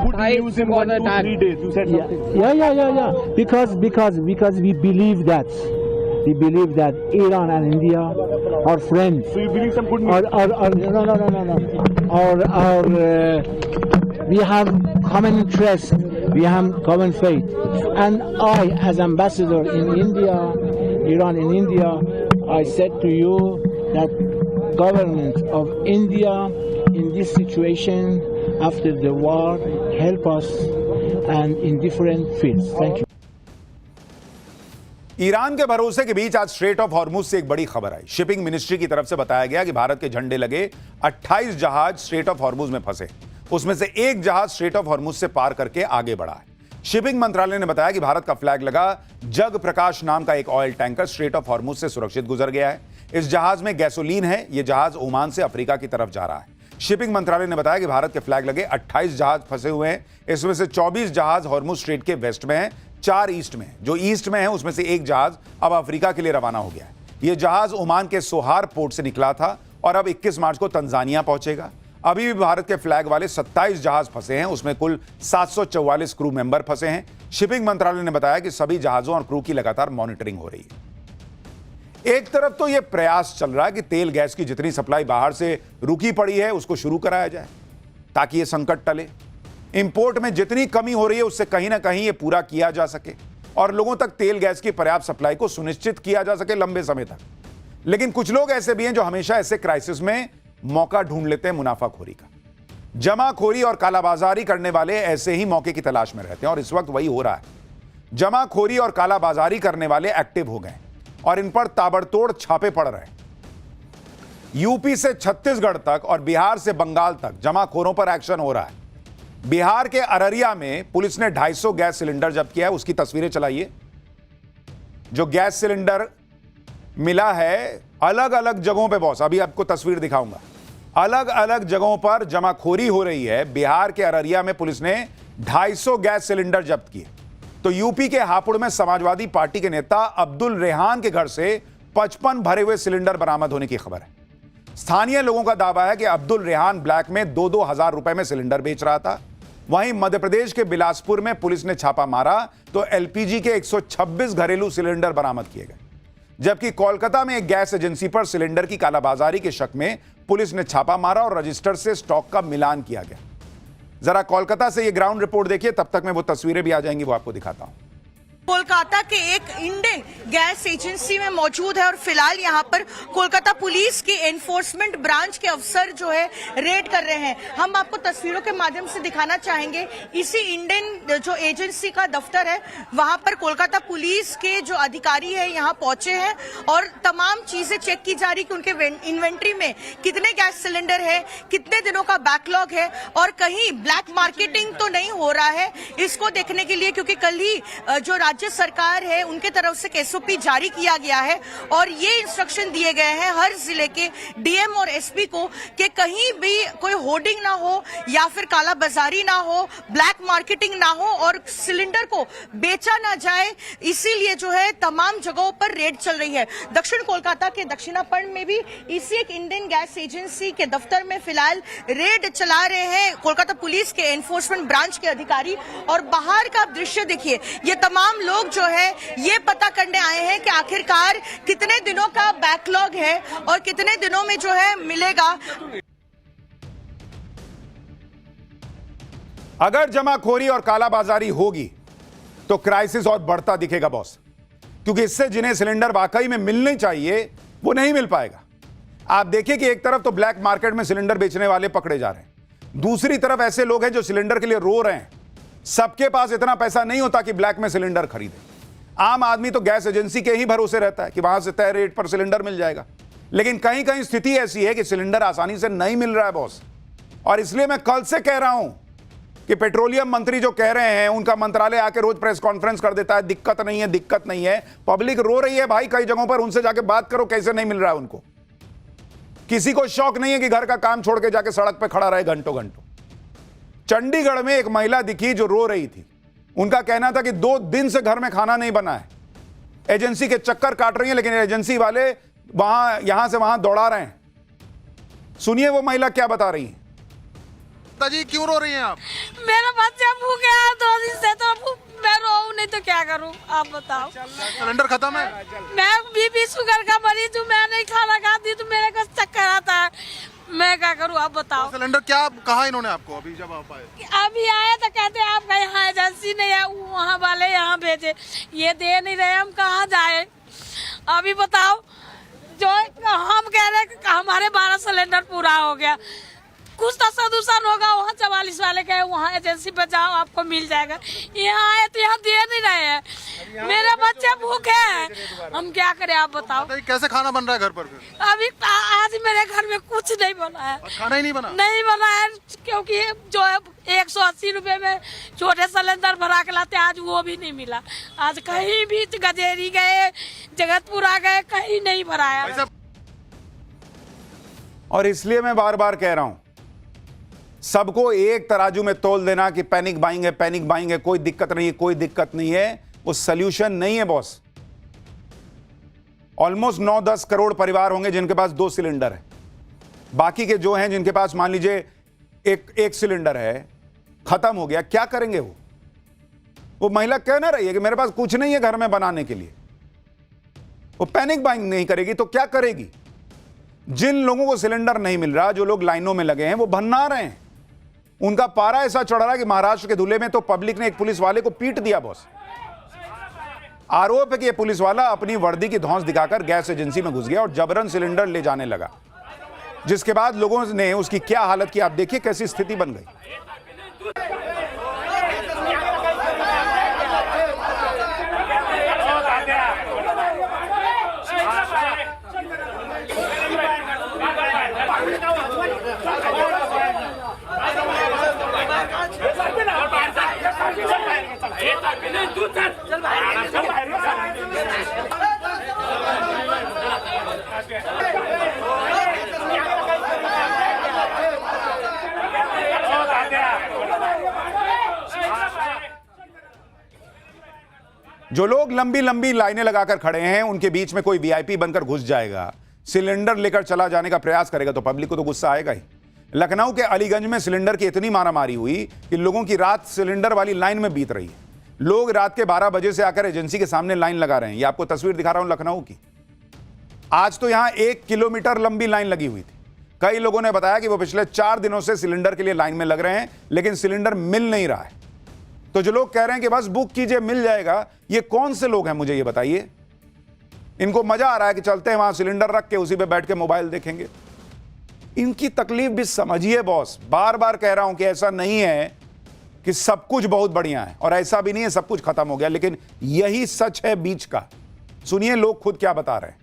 Speaker 12: good news in 1 to 3 days. You said something. Yeah. Because we believe that. We believe that Iran and India are friends.
Speaker 13: So you believe some good news?
Speaker 12: No. We have common interest. We have common faith. And I, as ambassador in India, Iran in India, I said to you that government of India in this situation after the war help us and in different fields. Thank you.
Speaker 1: Iran के भरोसे के बीच आज straight of Hormuz से एक बड़ी खबर आई। Shipping ministry की तरफ से बताया गया कि भारत के झंडे लगे 28 जहाज स्ट्रेट ऑफ हॉर्मुज में फंसे, उसमें से एक जहाज स्ट्रेट ऑफ हॉर्मुज से पार करके आगे बढ़ा है। शिपिंग मंत्रालय ने बताया कि भारत का फ्लैग लगा जग प्रकाश नाम का एक oil tanker straight of Hormuz से सुरक्षित गुजर गया है। इस जहाज में गैसोलीन है। यह जहाज ओमान से अफ्रीका की तरफ जा रहा है। शिपिंग मंत्रालय ने बताया कि भारत के फ्लैग लगे 28 जहाज फंसे हुए हैं। इसमें से 24 जहाज हॉर्मुज स्ट्रेट के वेस्ट में है, 4 ईस्ट में। जो ईस्ट में है उसमें से एक जहाज अब अफ्रीका के लिए रवाना हो गया है। यह जहाज ओमान के सोहार पोर्ट से निकला था और अब 21 मार्च को तंजानिया पहुंचेगा। अभी भी भारत के फ्लैग वाले 27 जहाज फंसे हैं, उसमें कुल 744 क्रू मेंबर फंसे हैं। शिपिंग मंत्रालय ने बताया कि सभी जहाजों और क्रू की लगातार मॉनिटरिंग हो रही है। एक तरफ तो यह प्रयास चल रहा है कि तेल गैस की जितनी सप्लाई बाहर से रुकी पड़ी है उसको शुरू कराया जाए ताकि यह संकट टले। इंपोर्ट में जितनी कमी हो रही है उससे कहीं ना कहीं यह पूरा किया जा सके और लोगों तक तेल गैस की पर्याप्त सप्लाई को सुनिश्चित किया जा सके लंबे समय तक। लेकिन कुछ लोग ऐसे भी हैं जो हमेशा ऐसे क्राइसिस में मौका ढूंढ लेते हैं मुनाफाखोरी का। जमाखोरी और कालाबाजारी करने वाले ऐसे ही मौके की तलाश में रहते हैं और इस वक्त वही हो रहा है। जमाखोरी और कालाबाजारी करने वाले एक्टिव हो गए और इन पर ताबड़तोड़ छापे पड़ रहे हैं। यूपी से छत्तीसगढ़ तक और बिहार से बंगाल तक जमाखोरों पर एक्शन हो रहा है। बिहार के अररिया में पुलिस ने 250 गैस सिलेंडर जब्त किया है। उसकी तस्वीरें चलाइए। जो गैस सिलेंडर मिला है अलग अलग जगहों पे बॉस, अभी आपको तस्वीर दिखाऊंगा। अलग अलग जगहों पर जमाखोरी हो रही है। बिहार के अररिया में पुलिस ने 250 गैस सिलेंडर जब्त किए। तो यूपी के हापुड़ में समाजवादी पार्टी के नेता अब्दुल रेहान के घर से 55 भरे हुए सिलेंडर बरामद होने की खबर है। स्थानीय लोगों का दावा है कि अब्दुल रेहान ब्लैक में 2-2 हजार रुपए में सिलेंडर बेच रहा था। वहीं मध्य प्रदेश के बिलासपुर में पुलिस ने छापा मारा तो एलपीजी के 126 घरेलू सिलेंडर बरामद किए गए। जबकि कोलकाता में एक गैस एजेंसी पर सिलेंडर की कालाबाजारी के शक में पुलिस ने छापा मारा और रजिस्टर से स्टॉक का मिलान किया गया। जरा कोलकाता से ये ग्राउंड रिपोर्ट देखिए, तब तक मैं वो तस्वीरें भी आ जाएंगी, वो आपको दिखाता हूं।
Speaker 4: कोलकाता के एक इंडियन गैस एजेंसी में मौजूद है और फिलहाल यहाँ पर कोलकाता पुलिस की एनफोर्समेंट ब्रांच के अफसर जो है रेड कर रहे हैं। हम आपको तस्वीरों के माध्यम से दिखाना चाहेंगे। इसी इंडियन जो एजेंसी का दफ्तर है वहां पर कोलकाता पुलिस के जो अधिकारी है यहाँ पहुंचे हैं और तमाम चीजें चेक की जा रही कि उनके इन्वेंट्री में कितने गैस सिलेंडर है, कितने दिनों का बैकलॉग है और कहीं ब्लैक मार्केटिंग तो नहीं हो रहा है, इसको देखने के लिए। क्योंकि कल ही जो राज्य सरकार है उनके तरफ से एसओपी जारी किया गया है और ये इंस्ट्रक्शन दिए गए हैं हर जिले के डीएम और एसपी को कि कहीं भी कोई होर्डिंग ना हो या फिर कालाबाजारी ना हो, ब्लैक मार्केटिंग ना हो और सिलेंडर को बेचा ना जाए। इसीलिए जो है तमाम जगहों पर रेड चल रही है। दक्षिण कोलकाता के दक्षिणापर्ण में भी इसी एक इंडियन गैस एजेंसी के दफ्तर में फिलहाल रेड चला रहे हैं कोलकाता पुलिस के एनफोर्समेंट ब्रांच के अधिकारी। और बाहर का दृश्य देखिए, ये तमाम लोग जो है ये पता करने आए हैं कि आखिरकार कितने दिनों का बैकलॉग है और कितने दिनों में जो है मिलेगा।
Speaker 1: अगर जमाखोरी और कालाबाजारी होगी तो क्राइसिस और बढ़ता दिखेगा बॉस, क्योंकि इससे जिन्हें सिलेंडर वाकई में मिलने चाहिए वो नहीं मिल पाएगा। आप देखिए कि एक तरफ तो ब्लैक मार्केट में सिलेंडर बेचने वाले पकड़े जा रहे हैं, दूसरी तरफ ऐसे लोग हैं जो सिलेंडर के लिए रो रहे हैं। सबके पास इतना पैसा नहीं होता कि ब्लैक में सिलेंडर खरीदे। आम आदमी तो गैस एजेंसी के ही भरोसे रहता है कि वहां से तय रेट पर सिलेंडर मिल जाएगा। लेकिन कहीं कहीं स्थिति ऐसी है कि सिलेंडर आसानी से नहीं मिल रहा है बॉस। और इसलिए मैं कल से कह रहा हूं कि पेट्रोलियम मंत्री जो कह रहे हैं, उनका मंत्रालय आके रोज प्रेस कॉन्फ्रेंस कर देता है, दिक्कत नहीं है, दिक्कत नहीं है। पब्लिक रो रही है भाई कई जगहों पर, उनसे जाके बात करो कैसे नहीं मिल रहा है उनको। किसी को शौक नहीं है कि घर का काम छोड़ के जाके सड़क पर खड़ा रहे घंटों घंटों। चंडीगढ़ में एक महिला दिखी जो रो रही थी। उनका कहना था कि 2 दिन से घर में खाना नहीं बना है। एजेंसी के चक्कर काट रही हैं, लेकिन एजेंसी वाले यहां से वहां दौड़ा रहे हैं। सुनिए वो महिला क्या बता रही है।
Speaker 14: जी क्यों रो रही हैं आप?
Speaker 15: मेरा बच्चा भूखे है 2 दिन से, तो मैं रोऊं नहीं तो क्या करूं, आप बताओ।
Speaker 14: सिलेंडर खत्म है?
Speaker 15: मैं बीपी शुगर का मरीज हूँ, मैं नहीं खाना खाती तो मेरे को चक्कर आता है, मैं क्या करूं, आप बताओ।
Speaker 14: तो सिलेंडर क्या कहा इन्होंने आपको अभी जब आप आए?
Speaker 15: अभी आए तो कहते आपका यहाँ एजेंसी नहीं है, वहाँ वाले यहाँ भेजे, ये दे नहीं रहे, हम कहाँ जाए अभी बताओ। जो हम कह रहे हैं हमारे 12 सिलेंडर पूरा हो गया, कुछ तो सदुशन होगा, वहाँ 44 वाले कहे वहाँ एजेंसी पे जाओ आपको मिल जाएगा, यहाँ आए तो यहाँ दे नहीं रहे हैं, मेरे बच्चे भूखे हैं, हम क्या करें आप बताओ।
Speaker 14: कैसे खाना बन रहा है घर पर?
Speaker 15: अभी आज मेरे घर में कुछ नहीं बना है,
Speaker 14: खाना ही नहीं बना?
Speaker 15: नहीं बना है, क्योंकि जो 180 रुपए में छोटे सिलेंडर भरा के लाते, आज वो भी नहीं मिला। आज कहीं भी गजेरी गए, जगतपुरा गए, कहीं नहीं भराया।
Speaker 1: और इसलिए मैं बार बार कह रहा हूं, सबको एक तराजू में तोल देना कि पैनिक बाइंग है, पैनिक बाइंग है, कोई दिक्कत नहीं है, कोई दिक्कत नहीं है, वो सॉल्यूशन नहीं है बॉस। ऑलमोस्ट 9-10 करोड़ परिवार होंगे जिनके पास 2 सिलेंडर है, बाकी के जो हैं जिनके पास मान लीजिए एक सिलेंडर है, खत्म हो गया, क्या करेंगे वो महिला कह ना रही है कि मेरे पास कुछ नहीं है घर में बनाने के लिए, वो पैनिक बाइंग नहीं करेगी तो क्या करेगी? जिन लोगों को सिलेंडर नहीं मिल रहा, जो लोग लाइनों में लगे हैं, वो भन्ना रहे हैं, उनका पारा ऐसा चढ़ रहा है कि महाराष्ट्र के धुले में तो पब्लिक ने एक पुलिस वाले को पीट दिया बॉस। आरोप है कि यह पुलिस वाला अपनी वर्दी की धौंस दिखाकर गैस एजेंसी में घुस गया और जबरन सिलेंडर ले जाने लगा, जिसके बाद लोगों ने उसकी क्या हालत की, आप देखिए कैसी स्थिति बन गई। जो लोग लंबी लंबी लाइनें लगाकर खड़े हैं, उनके बीच में कोई वीआईपी बनकर घुस जाएगा, सिलेंडर लेकर चला जाने का प्रयास करेगा तो पब्लिक को तो गुस्सा आएगा ही। लखनऊ के अलीगंज में सिलेंडर की इतनी मारामारी हुई कि लोगों की रात सिलेंडर वाली लाइन में बीत रही है। लोग रात के 12 बजे से आकर एजेंसी के सामने लाइन लगा रहे हैं। ये आपको तस्वीर दिखा रहा हूं लखनऊ की। आज तो यहां 1 किलोमीटर लंबी लाइन लगी हुई थी। कई लोगों ने बताया कि वो पिछले 4 दिनों से सिलेंडर के लिए लाइन में लग रहे हैं, लेकिन सिलेंडर मिल नहीं रहा है। तो जो लोग कह रहे हैं कि बस बुक कीजिए मिल जाएगा, ये कौन से लोग हैं मुझे ये बताइए? इनको मजा आ रहा है कि चलते हैं वहां सिलेंडर रख के उसी पे बैठ के मोबाइल देखेंगे। इनकी तकलीफ भी समझिए बॉस। बार बार कह रहा हूं कि ऐसा नहीं है कि सब कुछ बहुत बढ़िया है, और ऐसा भी नहीं है सब कुछ खत्म हो गया, लेकिन यही सच है बीच का। सुनिए लोग खुद क्या बता रहे हैं।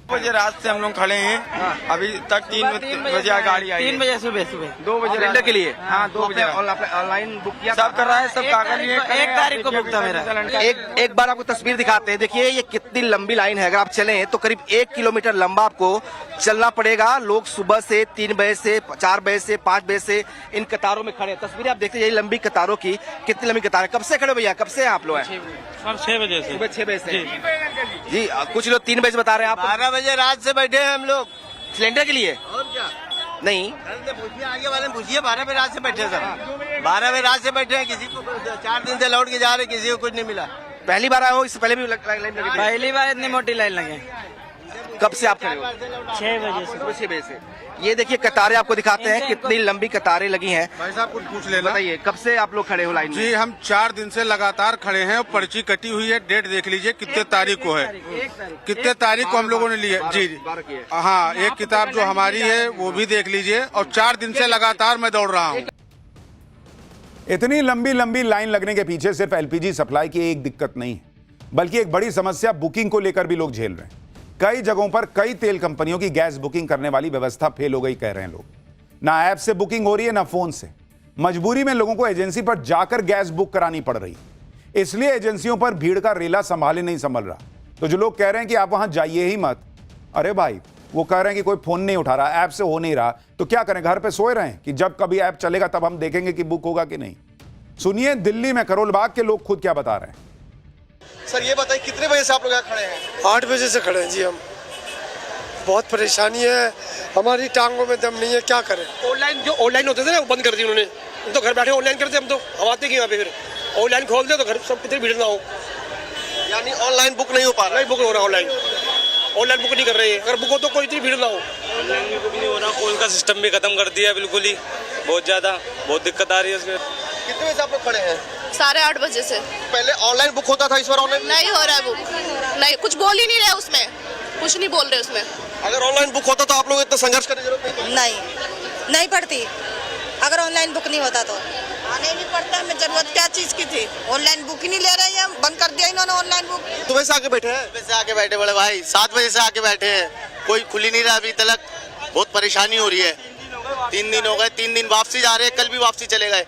Speaker 16: 2 बजे रात से हम लोग खड़े हैं, अभी तक 3 बजे गाड़ी आई। 3 बजे सुबह 2 बजे सिलेंडर के लिए। हाँ 2 बजे ऑनलाइन बुक किया, सब कर रहा है, सब कागज। 1 तारीख को बुक था मेरा।
Speaker 5: एक बार आपको तस्वीर दिखाते हैं, देखिए ये कितनी लंबी लाइन है। अगर आप चलें तो करीब 1 किलोमीटर लंबा आपको चलना पड़ेगा। लोग सुबह से 3 बजे से 4 बजे से 5 बजे से इन कतारों में खड़े। तस्वीरें आप देखते हैं, यही लंबी कतारों की, कितनी लंबी कतार है। कब से खड़े भैया, कब से आप लोग हैं?
Speaker 16: 6 बजे से,
Speaker 5: सुबह 6 बजे से जी। कुछ लोग 3 बजे बता रहे हैं, आप
Speaker 16: 12 बजे रात से बैठे हैं हम लोग
Speaker 5: सिलेंडर के लिए।
Speaker 16: और क्या
Speaker 5: नहीं
Speaker 16: पूछिए, आगे वाले पूछिए। 12 बजे रात से बैठे सर, 12 बजे रात से बैठे हैं। किसी को 4 दिन से लौट के जा रहे, किसी को कुछ नहीं मिला।
Speaker 5: पहली बार आए हो? इससे पहले भी लाइन लगी?
Speaker 16: पहली बार इतनी मोटी लाइन लगे।
Speaker 5: कब से आप खड़े हो?
Speaker 16: 6 बजे से।
Speaker 5: 6 बजे से। ये देखिए कतारें आपको दिखाते हैं, कितनी लंबी कतारें लगी हैं।
Speaker 14: भाई साहब कुछ पूछ लेना।
Speaker 5: बताइए कब से आप लोग खड़े हो लाइन में?
Speaker 14: जी हम 4 दिन से लगातार खड़े हैं। पर्ची कटी हुई है, डेट देख लीजिए कितने तारीख को है, कितने तारीख को हम लोगों ने लिया। जी हाँ, एक किताब जो हमारी है वो भी देख लीजिए। और 4 दिन से लगातार मैं दौड़ रहा हूँ।
Speaker 1: इतनी लंबी लंबी लाइन लगने के पीछे सिर्फ एलपीजी सप्लाई की एक दिक्कत नहीं है, बल्कि एक बड़ी समस्या बुकिंग को लेकर भी लोग झेल रहे हैं। कई जगहों पर कई तेल कंपनियों की गैस बुकिंग करने वाली व्यवस्था फेल हो गई कह रहे हैं लोग। ना ऐप से बुकिंग हो रही है ना फोन से। मजबूरी में लोगों को एजेंसी पर जाकर गैस बुक करानी पड़ रही है। इसलिए एजेंसियों पर भीड़ का रेला संभाले नहीं संभल रहा। तो जो लोग कह रहे हैं कि आप वहां जाइए ही मत, अरे भाई वो कह रहे हैं कि कोई फोन नहीं उठा रहा, ऐप से हो नहीं रहा, तो क्या करें? घर पे सोए रहें कि जब कभी ऐप चलेगा तब हम देखेंगे कि बुक होगा कि नहीं? सुनिए दिल्ली में करोल बाग के लोग खुद क्या बता रहे हैं।
Speaker 3: सर ये बताइए कितने बजे से आप लोग यहाँ खड़े हैं? 8 बजे से खड़े हैं जी हम। बहुत परेशानी है, हमारी टांगों में दम नहीं है, क्या करें।
Speaker 16: ऑनलाइन जो ऑनलाइन होते थे ना वो बंद कर दिए उन्होंने। हम तो घर बैठे ऑनलाइन करते, हम आते कि यहाँ पे फिर ऑनलाइन खोल दे तो घर सब कितनी भीड़ ना हो।
Speaker 5: यानी ऑनलाइन बुक नहीं हो पा रहा?
Speaker 16: नहीं बुक हो रहा, ऑनलाइन बुक नहीं कर रहे हैं। अगर बुक हो तो कोई इतनी भीड़ ना हो।
Speaker 17: ऑनलाइन बुक नहीं हो रहा, कॉल का सिस्टम भी खत्म कर दिया बिल्कुल ही, बहुत ज़्यादा, बहुत दिक्कत आ रही है उसमें।
Speaker 5: कितने बजे से आप लोग खड़े हैं?
Speaker 18: 8:30 बजे से।
Speaker 5: पहले ऑनलाइन बुक होता था, इस बार ऑनलाइन
Speaker 18: नहीं हो रहा है बुक, नहीं कुछ बोल ही नहीं रहे उसमें, कुछ नहीं बोल रहे उसमें।
Speaker 5: अगर ऑनलाइन बुक होता तो आप लोग इतना संघर्ष करने की जरूरत
Speaker 18: नहीं पड़ती। अगर ऑनलाइन बुक नहीं होता तो आने नहीं पड़ता। हमें जरूरत क्या चीज की थी? ऑनलाइन बुक ही नहीं ले रहे हैं, बंद कर दिया इन्होंने ऑनलाइन बुक।
Speaker 5: सुबह से आके बैठे हैं?
Speaker 19: सुबह से आके बैठे बड़े भाई, 7 बजे से आके बैठे हैं, कोई खुल ही नहीं रहा अभी तक। बहुत परेशानी हो रही है। 3 दिन हो गए, 3 दिन वापसी जा रहे हैं, कल भी वापसी चले गए।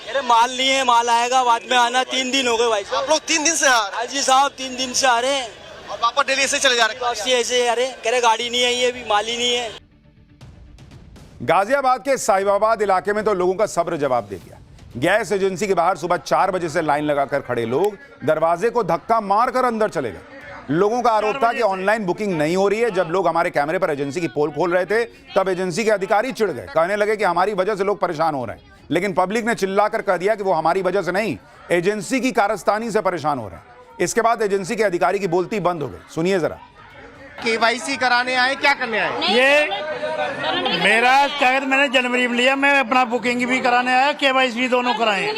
Speaker 17: अरे माल नहीं है, माल आएगा बाद में आना। 3 दिन हो गए भाई साहब।
Speaker 5: आप लोग 3 दिन से आ रहे हैं?
Speaker 17: जी साहब 3 दिन से आ रहे हैं
Speaker 5: और वापस डेली ऐसे चले जा रहे हैं?
Speaker 17: वापसी ऐसे आ रहे हैं, कह रहे गाड़ी नहीं आई है, अभी माल ही नहीं है।
Speaker 1: गाजियाबाद के साहिबाबाद इलाके में तो लोगों का सब्र जवाब दे गया। गैस एजेंसी के बाहर सुबह 4 बजे से लाइन लगाकर खड़े लोग दरवाजे को धक्का मारकर अंदर चले गए। लोगों का आरोप था कि ऑनलाइन बुकिंग नहीं हो रही है। जब लोग हमारे कैमरे पर एजेंसी की पोल खोल रहे थे तब एजेंसी के अधिकारी चिढ़ गए, कहने लगे कि हमारी वजह से लोग परेशान हो रहे हैं। लेकिन पब्लिक ने चिल्लाकर कह दिया कि वो हमारी वजह से नहीं, एजेंसी की कारस्तानी से परेशान हो रहे हैं। इसके बाद एजेंसी के अधिकारी की बोलती बंद हो गई। सुनिए जरा।
Speaker 5: KYC कराने आए, क्या करने आए?
Speaker 13: ये मेरा कागज मैंने जनवरी में लिया, मैं अपना बुकिंग भी कराने आया, KYC दोनों कराए हैं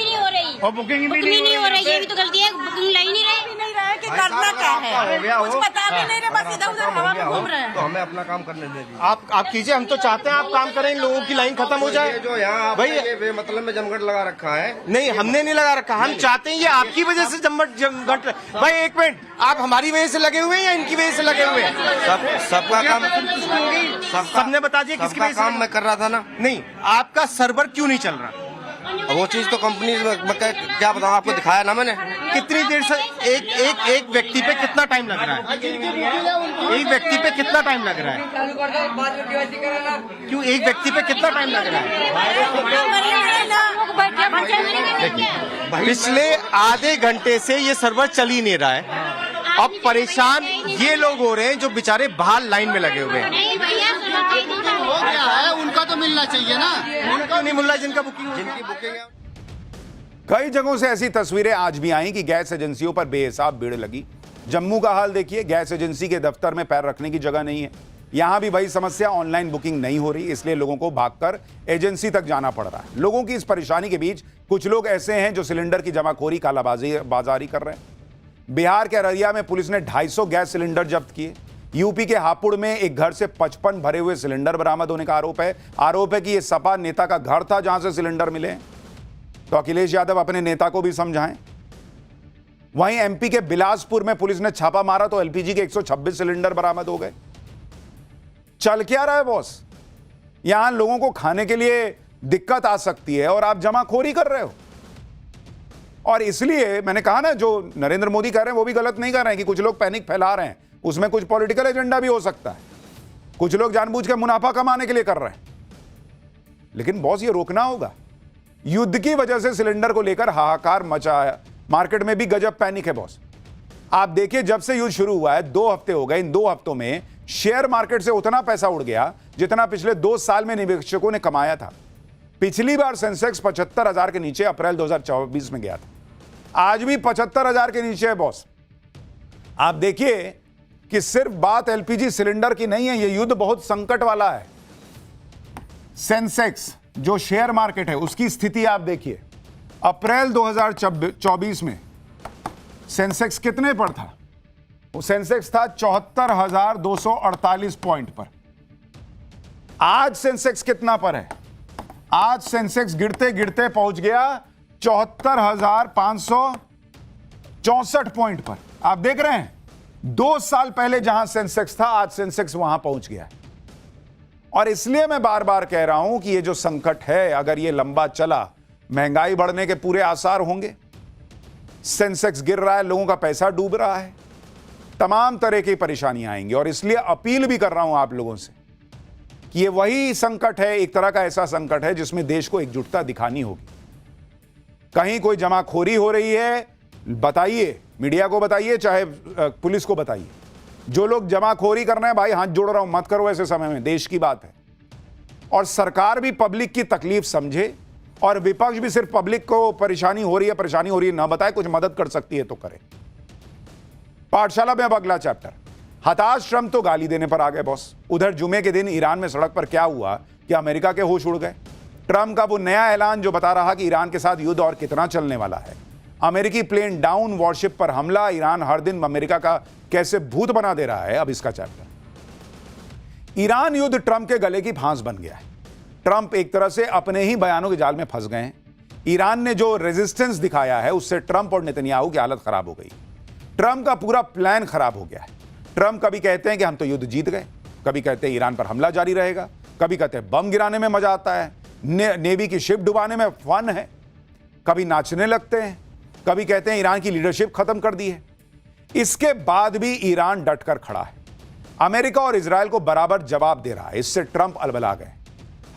Speaker 13: और बुकिंग भी नहीं हो रही।
Speaker 15: ये भी तो गलती है, बुकिंग लाई नहीं रहे कि करना क्या है, कुछ पता भी नहीं रहे, बस इधर उधर हवा में घूम रहे हैं।
Speaker 5: तो हमें अपना काम करने दे दीजिए। आप कीजिए, हम तो चाहते हैं आप काम करें, इन लोगों की लाइन खत्म हो जाए। जो यहाँ भाई मतलब में जमघट लगा रखा है। नहीं, हमने नहीं लगा रखा, हम चाहते हैं ये आपकी वजह से जमघट। भाई एक मिनट, आप हमारी वजह से लगे हुए हैं या इनकी वजह से लगे हुए हैं? सबका काम सबने बता दिया किसकी वजह से काम मैं कर रहा था ना। नहीं, आपका सर्वर क्यों नहीं चल रहा? वो चीज तो कंपनी क्या बताऊं आपको, दिखाया ना मैंने। कितनी देर से एक व्यक्ति पे कितना टाइम लग रहा है? एक व्यक्ति पे कितना टाइम लग रहा है? क्यों एक व्यक्ति पे कितना टाइम लग रहा है? पिछले आधे घंटे से ये सर्वर चल ही नहीं रहा है। अब परेशान ये लोग हो रहे हैं जो बेचारे बाहर लाइन में लगे हुए हैं।
Speaker 19: वो क्या है, उनका तो मिलना चाहिए ना।
Speaker 5: उनका नहीं मिल रहा, जिनकी बुकिंग है।
Speaker 1: कई जगहों से ऐसी तस्वीरें आज भी आई कि गैस एजेंसियों पर बेहिसाब भीड़ लगी। जम्मू का हाल देखिए, गैस एजेंसी के दफ्तर में पैर रखने की जगह नहीं है। यहां भी वही समस्या, ऑनलाइन बुकिंग नहीं हो रही, इसलिए लोगों को भागकर एजेंसी तक जाना पड़ रहा है। लोगों की इस परेशानी के बीच कुछ लोग ऐसे हैं जो सिलेंडर की जमाखोरी, कालाबाजारी कर रहे हैं। बिहार के अररिया में पुलिस ने 250 गैस सिलेंडर जब्त किए। यूपी के हापुड़ में एक घर से 55 भरे हुए सिलेंडर बरामद होने का आरोप है कि यह सपा नेता का घर था जहां से सिलेंडर मिले। तो अखिलेश यादव अपने नेता को भी समझाएं। वहीं एमपी के बिलासपुर में पुलिस ने छापा मारा तो एलपीजी के 126 सिलेंडर बरामद हो गए। चल क्या रहा है बॉस? यहां लोगों को खाने के लिए दिक्कत आ सकती है और आप जमाखोरी कर रहे हो। और इसलिए मैंने कहा ना, जो नरेंद्र मोदी कह रहे हैं वो भी गलत नहीं कर रहे हैं कि कुछ लोग पैनिक फैला रहे हैं, उसमें कुछ पॉलिटिकल एजेंडा भी हो सकता है। कुछ लोग जानबूझ के मुनाफा कमाने के लिए कर रहे हैं। लेकिन बॉस ये रोकना होगा। युद्ध की वजह से सिलेंडर को लेकर हाहाकार मचा है, मार्केट में भी गजब पैनिक है बॉस। आप देखिए, जब से युद्ध शुरू हुआ है 2 हफ्ते हो गए, इन 2 हफ्तों में शेयर मार्केट से उतना पैसा उड़ गया जितना पिछले 2 साल में निवेशकों ने कमाया था। पिछली बार सेंसेक्स 75,000 के नीचे अप्रैल 2024 में गया था। आज भी 75,000 के नीचे है बॉस। आप देखिए कि सिर्फ बात एलपीजी सिलेंडर की नहीं है, यह युद्ध बहुत संकट वाला है। सेंसेक्स जो शेयर मार्केट है उसकी स्थिति आप देखिए। अप्रैल 2024 में सेंसेक्स कितने पर था? वो सेंसेक्स था 74,248 पॉइंट पर। आज सेंसेक्स कितना पर है? आज सेंसेक्स गिरते गिरते पहुंच गया 74,564 पॉइंट पर। आप देख रहे हैं, 2 साल पहले जहां सेंसेक्स था आज सेंसेक्स वहां पहुंच गया है। और इसलिए मैं बार बार कह रहा हूं कि ये जो संकट है, अगर ये लंबा चला, महंगाई बढ़ने के पूरे आसार होंगे। सेंसेक्स गिर रहा है, लोगों का पैसा डूब रहा है, तमाम तरह की परेशानियां आएंगी। और इसलिए अपील भी कर रहा हूं आप लोगों से कि ये वही संकट है, एक तरह का ऐसा संकट है जिसमें देश को एकजुटता दिखानी होगी। कहीं कोई जमाखोरी हो रही है, बताइए, मीडिया को बताइए चाहे पुलिस को बताइए, जो लोग जमाखोरी कर रहे हैं भाई हाथ जोड़ रहा हूं, मत करो ऐसे समय में, देश की बात है। और सरकार भी पब्लिक की तकलीफ समझे और विपक्ष भी सिर्फ पब्लिक को परेशानी हो रही है ना बताए, कुछ मदद कर सकती है तो करे। पाठशाला में अब अगला चैप्टर, हताश ट्रंप तो गाली देने पर आ गए बॉस। उधर जुमे के दिन ईरान में सड़क पर क्या हुआ कि अमेरिका के होश उड़ गए। ट्रंप का वो नया ऐलान जो बता रहा कि ईरान के साथ युद्ध और कितना चलने वाला है, अमेरिकी प्लेन डाउन, वॉरशिप पर हमला, ईरान हर दिन अमेरिका का कैसे भूत बना दे रहा है, अब इसका चैप्टर। ईरान युद्ध ट्रंप के गले की फांस बन गया है। ट्रंप एक तरह से अपने ही बयानों के जाल में फंस गए हैं। ईरान ने जो रेजिस्टेंस दिखाया है उससे ट्रंप और नेतन्याहू की हालत खराब हो गई। ट्रंप का पूरा प्लान खराब हो गया है। ट्रंप कभी कहते हैं कि हम तो युद्ध जीत गए, कभी कहते हैं ईरान पर हमला जारी रहेगा, कभी कहते हैं बम गिराने में मजा आता है, नेवी की शिप डुबाने में फन है, कभी नाचने लगते हैं, कभी कहते हैं ईरान की लीडरशिप खत्म कर दी है। इसके बाद भी ईरान डटकर खड़ा है। अमेरिका और इजराइल को बराबर जवाब दे रहा है। इससे ट्रंप अलबला गए।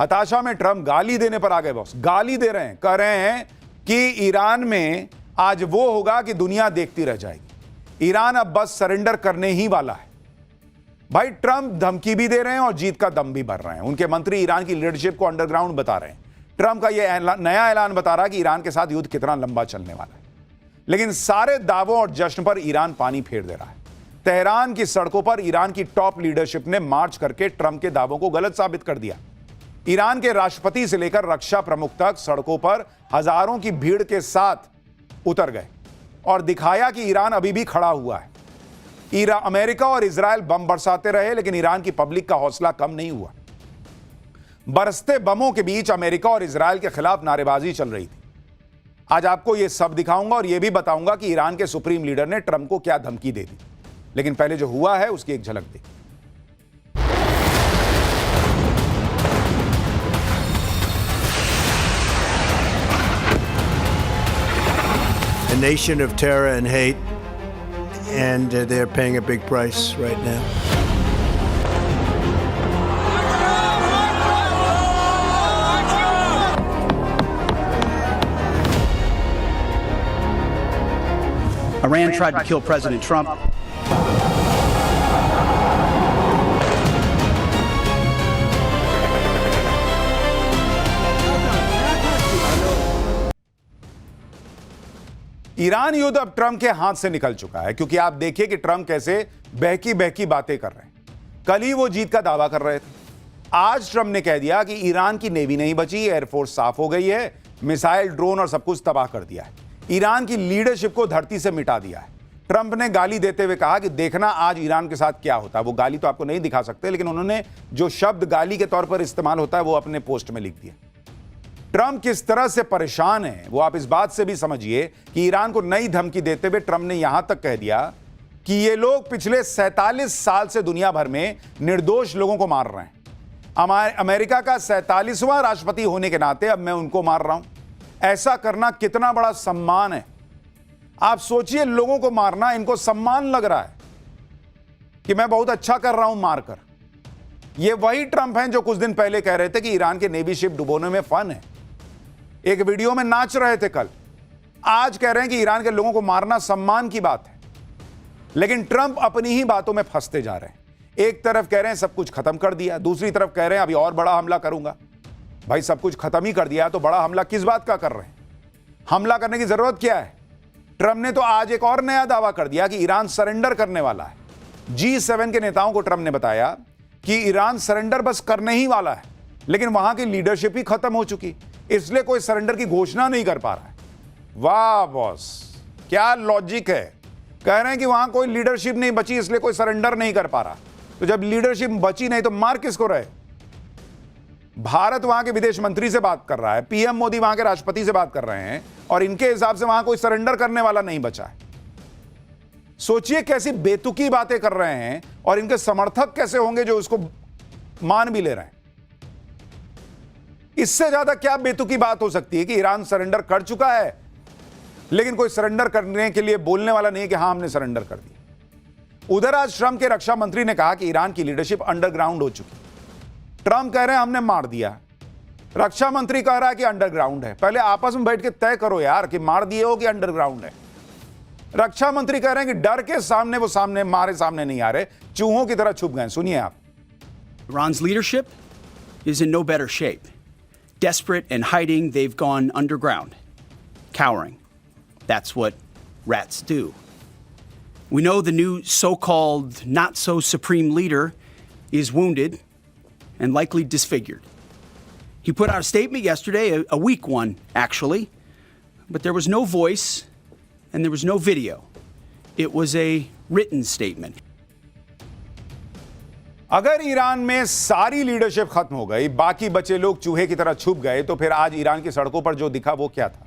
Speaker 1: हताशा में ट्रंप गाली देने पर आ गए बॉस। गाली दे रहे हैं, कह रहे हैं कि ईरान में आज वो होगा कि दुनिया देखती रह जाएगी। ईरान अब बस सरेंडर करने ही वाला है। भाई ट्रंप धमकी भी दे रहे हैं और जीत का दम भी भर रहे हैं। उनके मंत्री ईरान की लीडरशिप को अंडरग्राउंड बता रहे हैं। ट्रंप का यह नया ऐलान बता रहा है कि ईरान के साथ युद्ध कितना लंबा चलने वाला है। लेकिन सारे दावों और जश्न पर ईरान पानी फेर दे रहा है। तेहरान की सड़कों पर ईरान की टॉप लीडरशिप ने मार्च करके ट्रंप के दावों को गलत साबित कर दिया। ईरान के राष्ट्रपति से लेकर रक्षा प्रमुख तक सड़कों पर हजारों की भीड़ के साथ उतर गए और दिखाया कि ईरान अभी भी खड़ा हुआ है। अमेरिका और इजराइल बम बरसाते रहे, लेकिन ईरान की पब्लिक का हौसला कम नहीं हुआ। बरसते बमों के बीच अमेरिका और इजराइल के खिलाफ नारेबाजी चल रही थी। आज आपको यह सब दिखाऊंगा और यह भी बताऊंगा कि ईरान के सुप्रीम लीडर ने ट्रंप को क्या धमकी दे दी। लेकिन पहले जो हुआ है उसकी एक झलक देखिए।
Speaker 20: A nation of terror and hate, and they're paying a big price right now.
Speaker 21: Iran tried to kill President Trump.
Speaker 1: Iran युद्ध अब ट्रंप के हाथ से निकल चुका है, क्योंकि आप देखिए कि ट्रंप कैसे बहकी बहकी बातें कर रहे हैं। कल ही वो जीत का दावा कर रहे थे। आज ट्रंप ने कह दिया कि ईरान की नेवी नहीं बची, एयरफोर्स साफ हो गई है, मिसाइल, ड्रोन और सब कुछ तबाह कर दिया है। ईरान की लीडरशिप को धरती से मिटा दिया है। ट्रंप ने गाली देते हुए कहा कि देखना आज ईरान के साथ क्या होता है। वो गाली तो आपको नहीं दिखा सकते, लेकिन उन्होंने जो शब्द गाली के तौर पर इस्तेमाल होता है वो अपने पोस्ट में लिख दिया। ट्रंप किस तरह से परेशान है वो आप इस बात से भी समझिए कि ईरान को नई धमकी देते हुए ट्रंप ने यहां तक कह दिया कि ये लोग पिछले 47 साल से दुनिया भर में निर्दोष लोगों को मार रहे हैं। अमेरिका का 47वां राष्ट्रपति होने के नाते अब मैं उनको मार रहा हूं। ऐसा करना कितना बड़ा सम्मान है। आप सोचिए, लोगों को मारना इनको सम्मान लग रहा है कि मैं बहुत अच्छा कर रहा हूं मारकर। ये वही ट्रंप हैं जो कुछ दिन पहले कह रहे थे कि ईरान के नेवी शिप डुबोने में फन है। एक वीडियो में नाच रहे थे कल। आज कह रहे हैं कि ईरान के लोगों को मारना सम्मान की बात है। लेकिन ट्रंप अपनी ही बातों में फंसते जा रहे हैं। एक तरफ कह रहे हैं सब कुछ खत्म कर दिया, दूसरी तरफ कह रहे हैं अभी और बड़ा हमला करूंगा। भाई सब कुछ खत्म ही कर दिया तो बड़ा हमला किस बात का कर रहे हैं? हमला करने की जरूरत क्या है? ट्रंप ने तो आज एक और नया दावा कर दिया कि ईरान सरेंडर करने वाला है। G7 के नेताओं को ट्रंप ने बताया कि ईरान सरेंडर बस करने ही वाला है, लेकिन वहां की लीडरशिप ही खत्म हो चुकी, इसलिए कोई सरेंडर की घोषणा नहीं कर पा रहा है। वाह बॉस, क्या लॉजिक है। कह रहे हैं कि वहां कोई लीडरशिप नहीं बची, इसलिए कोई सरेंडर नहीं कर पा रहा। तो जब लीडरशिप बची नहीं तो मार किसको रहे? भारत वहां के विदेश मंत्री से बात कर रहा है, पीएम मोदी वहां के राष्ट्रपति से बात कर रहे हैं, और इनके हिसाब से वहां कोई सरेंडर करने वाला नहीं बचा है। सोचिए कैसी बेतुकी बातें कर रहे हैं, और इनके समर्थक कैसे होंगे जो उसको मान भी ले रहे हैं। इससे ज्यादा क्या बेतुकी बात हो सकती है कि ईरान सरेंडर कर चुका है, लेकिन कोई सरेंडर करने के लिए बोलने वाला नहीं कि हां हमने सरेंडर कर दिया। उधर आज ट्रंप के रक्षा मंत्री ने कहा कि ईरान की लीडरशिप अंडरग्राउंड हो चुकी। ट्रंप कह रहे हैं हमने मार दिया, रक्षा मंत्री कह रहा है कि अंडरग्राउंड है। पहले आपस में बैठ के तय करो यार कि मार दिए हो कि अंडरग्राउंड है। रक्षा मंत्री कह रहे हैं कि डर के सामने वो हमारे सामने नहीं आ रहे, चूहों की तरह छुप गए। सुनिए आप।
Speaker 21: Iran's leadership is in no better shape. Desperate and hiding, they've gone underground, cowering. That's what rats do. We know the new so-called not-so-supreme leader is wounded and likely disfigured. He put out a statement yesterday, a weak one, actually, but there was no voice and there was no video. It was a written statement.
Speaker 1: अगर Iran में सारी leadership खत्म हो गई, बाकी बचे लोग चूहे की तरह छुप गए, तो फिर आज ईरान की सड़कों पर जो दिखा वो क्या था?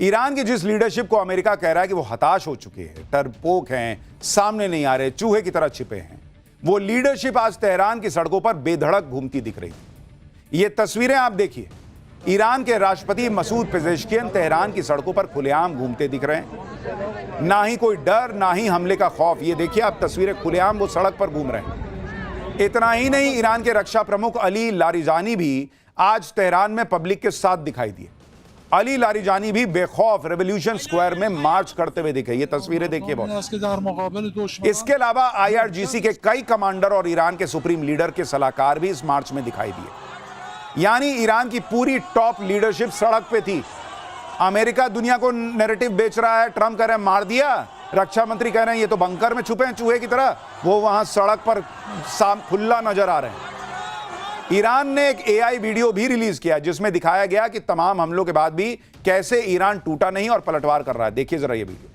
Speaker 1: ईरान की जिस लीडरशिप को अमेरिका कह रहा है कि वो हताश हो चुके हैं, डरपोक हैं, सामने नहीं आ रहे, चूहे की तरह छिपे हैं, वो लीडरशिप आज तेहरान की सड़कों पर बेधड़क घूमती दिख रही थी। ये तस्वीरें आप देखिए, ईरान के राष्ट्रपति मसूद पेजेश्कियन तेहरान की सड़कों पर खुलेआम घूमते दिख रहे हैं। ना ही कोई डर, ना ही हमले का खौफ। ये देखिए आप तस्वीरें, खुलेआम वो सड़क पर घूम रहे हैं। इतना ही नहीं, ईरान के रक्षा प्रमुख अली लारिजानी भी आज तेहरान में पब्लिक के साथ दिखाई दिए। अली लारिजानी भी बेखौफ रेवोल्यूशन स्क्वायर में मार्च करते हुए दिखे। ये तस्वीरें देखिए बहुत। इसके अलावा IRGC के कई कमांडर और ईरान के सुप्रीम लीडर के सलाहकार भी इस मार्च में दिखाई दिए। यानी ईरान की पूरी टॉप लीडरशिप सड़क पे थी। अमेरिका दुनिया को नैरेटिव बेच रहा है, ट्रंप कह रहे हैं मार दिया, रक्षा मंत्री कह रहे हैं ये तो बंकर में छुपे हैं चूहे की तरह, वो वहां सड़क पर खुला नजर आ रहे हैं। ईरान ने एक AI वीडियो भी रिलीज किया जिसमें दिखाया गया कि तमाम हमलों के बाद भी कैसे ईरान टूटा नहीं और पलटवार कर रहा है। देखिए जरा ये वीडियो।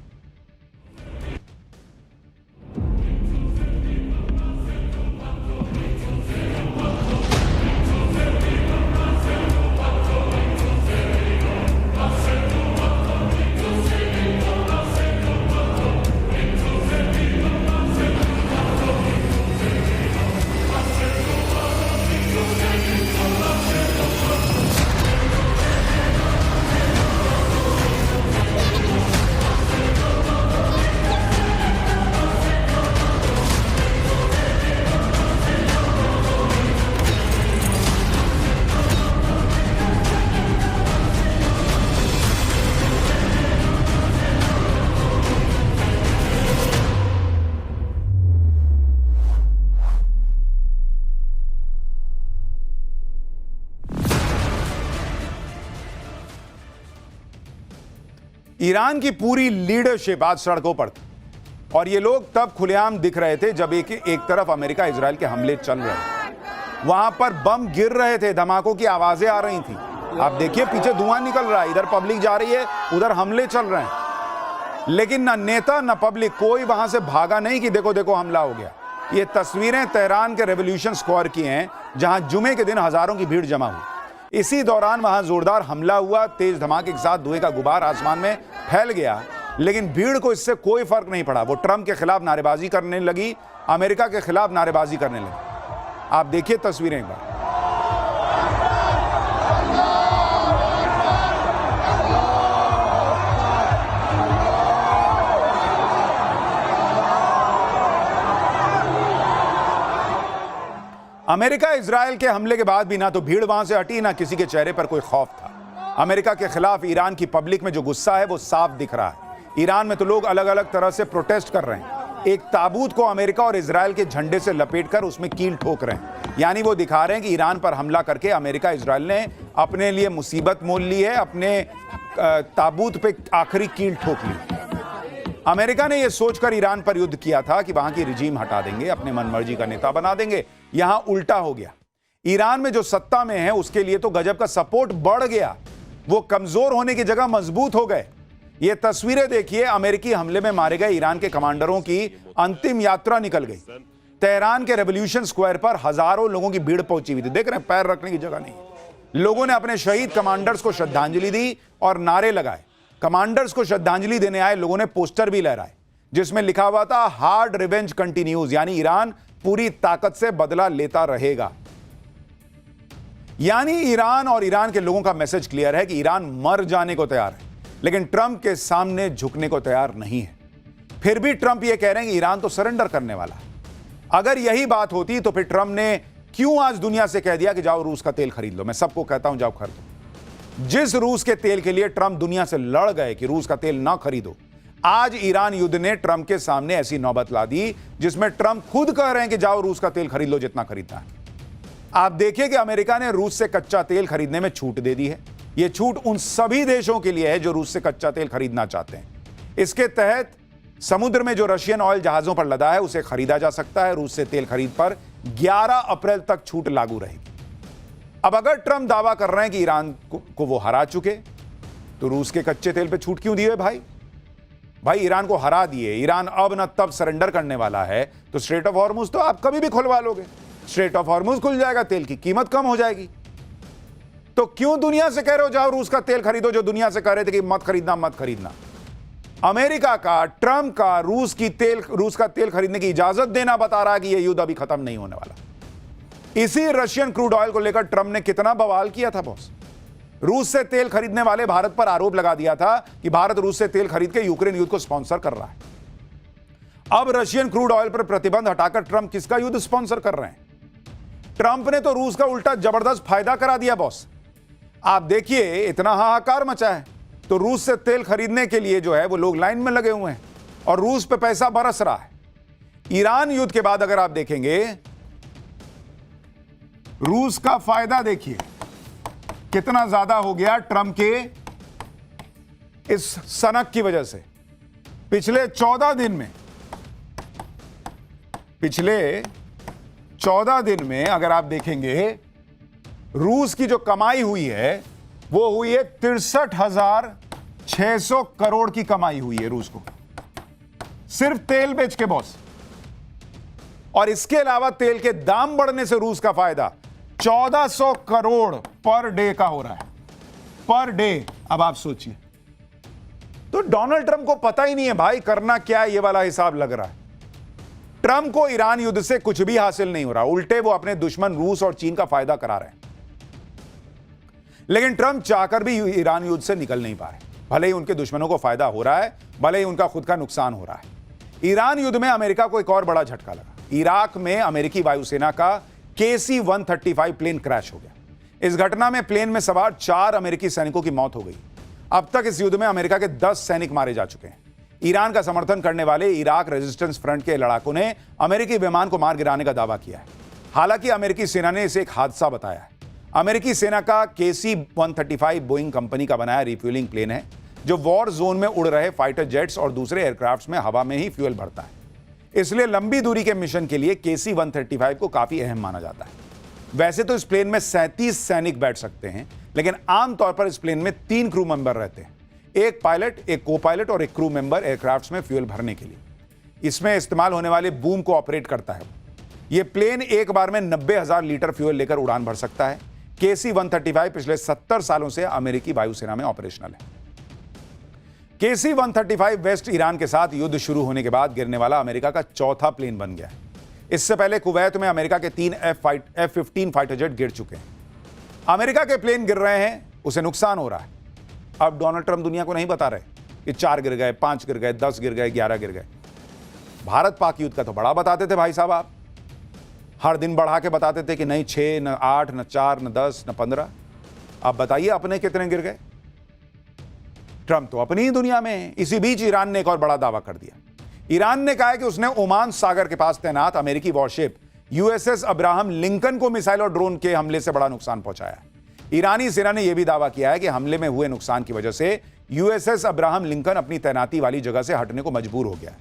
Speaker 1: ईरान की पूरी लीडरशिप आज सड़कों पर थी और ये लोग तब खुलेआम दिख रहे थे जब एक तरफ अमेरिका इजराइल के हमले चल रहे थे। वहां पर बम गिर रहे थे, धमाकों की आवाजें आ रही थी। आप देखिए पीछे धुआं निकल रहा है, इधर पब्लिक जा रही है, उधर हमले चल रहे हैं। लेकिन ना नेता ना पब्लिक कोई वहां से भागा नहीं कि देखो देखो हमला हो गया। ये तस्वीरें तेहरान के रेवोल्यूशन स्क्वायर की हैं जहां जुमे के दिन हजारों की भीड़ जमा हुई। इसी दौरान वहां जोरदार हमला हुआ, तेज धमाके के साथ धुएं का गुबार आसमान में फैल गया, लेकिन भीड़ को इससे कोई फर्क नहीं पड़ा। वो ट्रंप के खिलाफ नारेबाजी करने लगी, अमेरिका के खिलाफ नारेबाजी करने लगी। आप देखिए तस्वीरें एक बार। अमेरिका इजराइल के हमले के बाद भी ना तो भीड़ वहां से हटी, ना किसी के चेहरे पर कोई खौफ था। अमेरिका के खिलाफ ईरान की पब्लिक में जो गुस्सा है वो साफ दिख रहा है। ईरान में तो लोग अलग अलग तरह से प्रोटेस्ट कर रहे हैं। एक ताबूत को अमेरिका और इजराइल के झंडे से लपेटकर उसमें कील ठोक रहे हैं। यानी वो दिखा रहे हैं कि ईरान पर हमला करके अमेरिका इजराइल ने अपने लिए मुसीबत मोल ली है, अपने ताबूत पे आखिरी कील ठोक ली। अमेरिका ने यह सोचकर ईरान पर युद्ध किया था कि वहां की रिजीम हटा देंगे, अपने मनमर्जी का नेता बना देंगे। यहां उल्टा हो गया। ईरान में जो सत्ता में है उसके लिए तो गजब का सपोर्ट बढ़ गया, वो कमजोर होने की जगह मजबूत हो गए। ये तस्वीरें देखिए, अमेरिकी हमले में मारे गए ईरान के कमांडरों की अंतिम यात्रा निकल गई। तेहरान के रेवोल्यूशन स्क्वायर पर हजारों लोगों की भीड़ पहुंची हुई थी। देख रहे हैं, पैर रखने की जगह नहीं। लोगों ने अपने शहीद कमांडर्स को श्रद्धांजलि दी और नारे लगाए। कमांडर्स को श्रद्धांजलि देने आए लोगों ने पोस्टर भी लहराए जिसमें लिखा हुआ था हार्ड रिवेंज कंटिन्यूज, यानी ईरान पूरी ताकत से बदला लेता रहेगा। यानी ईरान और ईरान के लोगों का मैसेज क्लियर है कि ईरान मर जाने को तैयार है, लेकिन ट्रंप के सामने झुकने को तैयार नहीं है। फिर भी ट्रंप यह कह रहे हैं कि ईरान तो सरेंडर करने वाला है। अगर यही बात होती तो फिर ट्रंप ने क्यों आज दुनिया से कह दिया कि जाओ रूस का तेल खरीद लो। मैं सबको कहता हूं जाओ खरीदो। जिस रूस के तेल के लिए ट्रंप दुनिया से लड़ गए कि रूस का तेल ना खरीदो, आज ईरान युद्ध ने ट्रंप के सामने ऐसी नौबत ला दी जिसमें ट्रंप खुद कह रहे हैं कि जाओ रूस का तेल खरीद लो जितना खरीदना है। आप देखिए कि अमेरिका ने रूस से कच्चा तेल खरीदने में छूट दे दी है। यह छूट उन सभी देशों के लिए है जो रूस से कच्चा तेल खरीदना चाहते हैं। इसके तहत समुद्र में जो रशियन ऑयल जहाजों पर लदा है उसे खरीदा जा सकता है। रूस से तेल खरीद पर 11 अप्रैल तक छूट लागू रहेगी। अब अगर ट्रंप दावा कर रहे हैं कि ईरान को वो हरा चुके, तो रूस के कच्चे तेल पे छूट क्यों दिए भाई? ईरान को हरा दिए, ईरान अब न तब सरेंडर करने वाला है, तो स्ट्रेट ऑफ हॉर्मुज तो आप कभी भी खुलवा लोगे। स्ट्रेट ऑफ हॉर्मुज खुल जाएगा, तेल की कीमत कम हो जाएगी। तो क्यों दुनिया से कह रहे हो जाओ रूस का तेल खरीदो, जो दुनिया से कह रहे थे कि मत खरीदना। अमेरिका का, ट्रंप का रूस का तेल खरीदने की इजाजत देना बता रहा है कि यह युद्ध अभी खत्म नहीं होने वाला। इसी रशियन क्रूड ऑयल को लेकर ट्रंप ने कितना बवाल किया था बॉस। रूस से तेल खरीदने वाले भारत पर आरोप लगा दिया था कि भारत रूस से तेल खरीद के यूक्रेन युद्ध को स्पॉन्सर कर रहा है। अब रशियन क्रूड ऑयल पर प्रतिबंध हटाकर ट्रंप किसका युद्ध स्पॉन्सर कर रहे हैं? ट्रंप ने तो रूस का उल्टा जबरदस्त फायदा करा दिया बॉस। आप देखिए, इतना हाहाकार मचा है तो रूस से तेल खरीदने के लिए जो है वो लोग लाइन में लगे हुए हैं और रूस पे पैसा बरस रहा है। ईरान युद्ध के बाद अगर आप देखेंगे, रूस का फायदा देखिए कितना ज्यादा हो गया ट्रंप के इस सनक की वजह से। पिछले 14 दिन में अगर आप देखेंगे, रूस की जो कमाई हुई है वो हुई है 63,600 करोड़ की कमाई हुई है रूस को, सिर्फ तेल बेच के बॉस। और इसके अलावा तेल के दाम बढ़ने से रूस का फायदा 1400 करोड़ पर डे का हो रहा है, पर डे। अब आप सोचिए, तो डोनाल्ड ट्रंप को पता ही नहीं है भाई करना क्या है, ये वाला हिसाब लग रहा है। ट्रंप को ईरान युद्ध से कुछ भी हासिल नहीं हो रहा, उल्टे वो अपने दुश्मन रूस और चीन का फायदा करा रहे हैं। लेकिन ट्रंप चाहकर भी ईरान युद्ध से निकल नहीं पा रहे। भले ही उनके दुश्मनों को फायदा हो रहा है, भले ही उनका खुद का नुकसान हो रहा है। ईरान युद्ध में अमेरिका को एक और बड़ा झटका लगा। इराक में अमेरिकी वायुसेना का KC-135 प्लेन क्रैश हो गया। इस घटना में प्लेन में सवार 4 अमेरिकी सैनिकों की मौत हो गई। अब तक इस युद्ध में अमेरिका के 10 सैनिक मारे जा चुके हैं। ईरान का समर्थन करने वाले इराक रेजिस्टेंस फ्रंट के लड़ाकों ने अमेरिकी विमान को मार गिराने का दावा किया है। हालांकि अमेरिकी सेना ने इसे एक हादसा बताया है। अमेरिकी सेना का KC-135 बोइंग कंपनी का बनाया रिफ्यूलिंग प्लेन है, जो वॉर जोन में उड़ रहे फाइटर जेट्स और दूसरे एयरक्राफ्ट्स में हवा में ही फ्यूल भरता है। इसलिए लंबी दूरी के मिशन के लिए KC-135 को काफी अहम माना जाता है। वैसे तो इस प्लेन में 37 सैनिक बैठ सकते हैं, लेकिन आमतौर पर इस प्लेन में 3 क्रू मेंबर रहते हैं, एक पायलट, एक को पायलट और एक क्रू मेंबर एयरक्राफ्ट्स में फ्यूल भरने के लिए। इसमें इस्तेमाल होने वाले बूम को ऑपरेट करता है। यह प्लेन एक बार में 90,000 लीटर फ्यूल लेकर उड़ान भर सकता है। KC-135 पिछले 70 सालों से अमेरिकी वायुसेना में ऑपरेशनल है। KC-135 वेस्ट ईरान के साथ युद्ध शुरू होने के बाद गिरने वाला अमेरिका का चौथा प्लेन बन गया है। इससे पहले कुवैत में अमेरिका के 3 F-15 फाइटर जेट गिर चुके हैं। अमेरिका के प्लेन गिर रहे हैं, उसे नुकसान हो रहा है। अब डोनाल्ड ट्रंप दुनिया को नहीं बता रहे कि 4 गिर गए, 5 गिर गए, 10 गिर गए, 11 गिर गए। भारत पाक युद्ध का तो बड़ा बताते थे भाई साहब, आप हर दिन बढ़ा के बताते थे कि नहीं 6, न 8, न 4, न 10, न 15। आप बताइए अपने कितने गिर गए? ट्रंप तो अपनी ही दुनिया में है। इसी बीच ईरान ने एक और बड़ा दावा कर दिया। ईरान ने कहा है कि उसने ओमान सागर के पास तैनात अमेरिकी वॉरशिप USS अब्राहम लिंकन को मिसाइल और ड्रोन के हमले से बड़ा नुकसान पहुंचाया है। ईरानी सेना ने यह भी दावा किया है कि हमले में हुए नुकसान की वजह से USS अब्राहम लिंकन अपनी तैनाती वाली जगह से हटने को मजबूर हो गया है।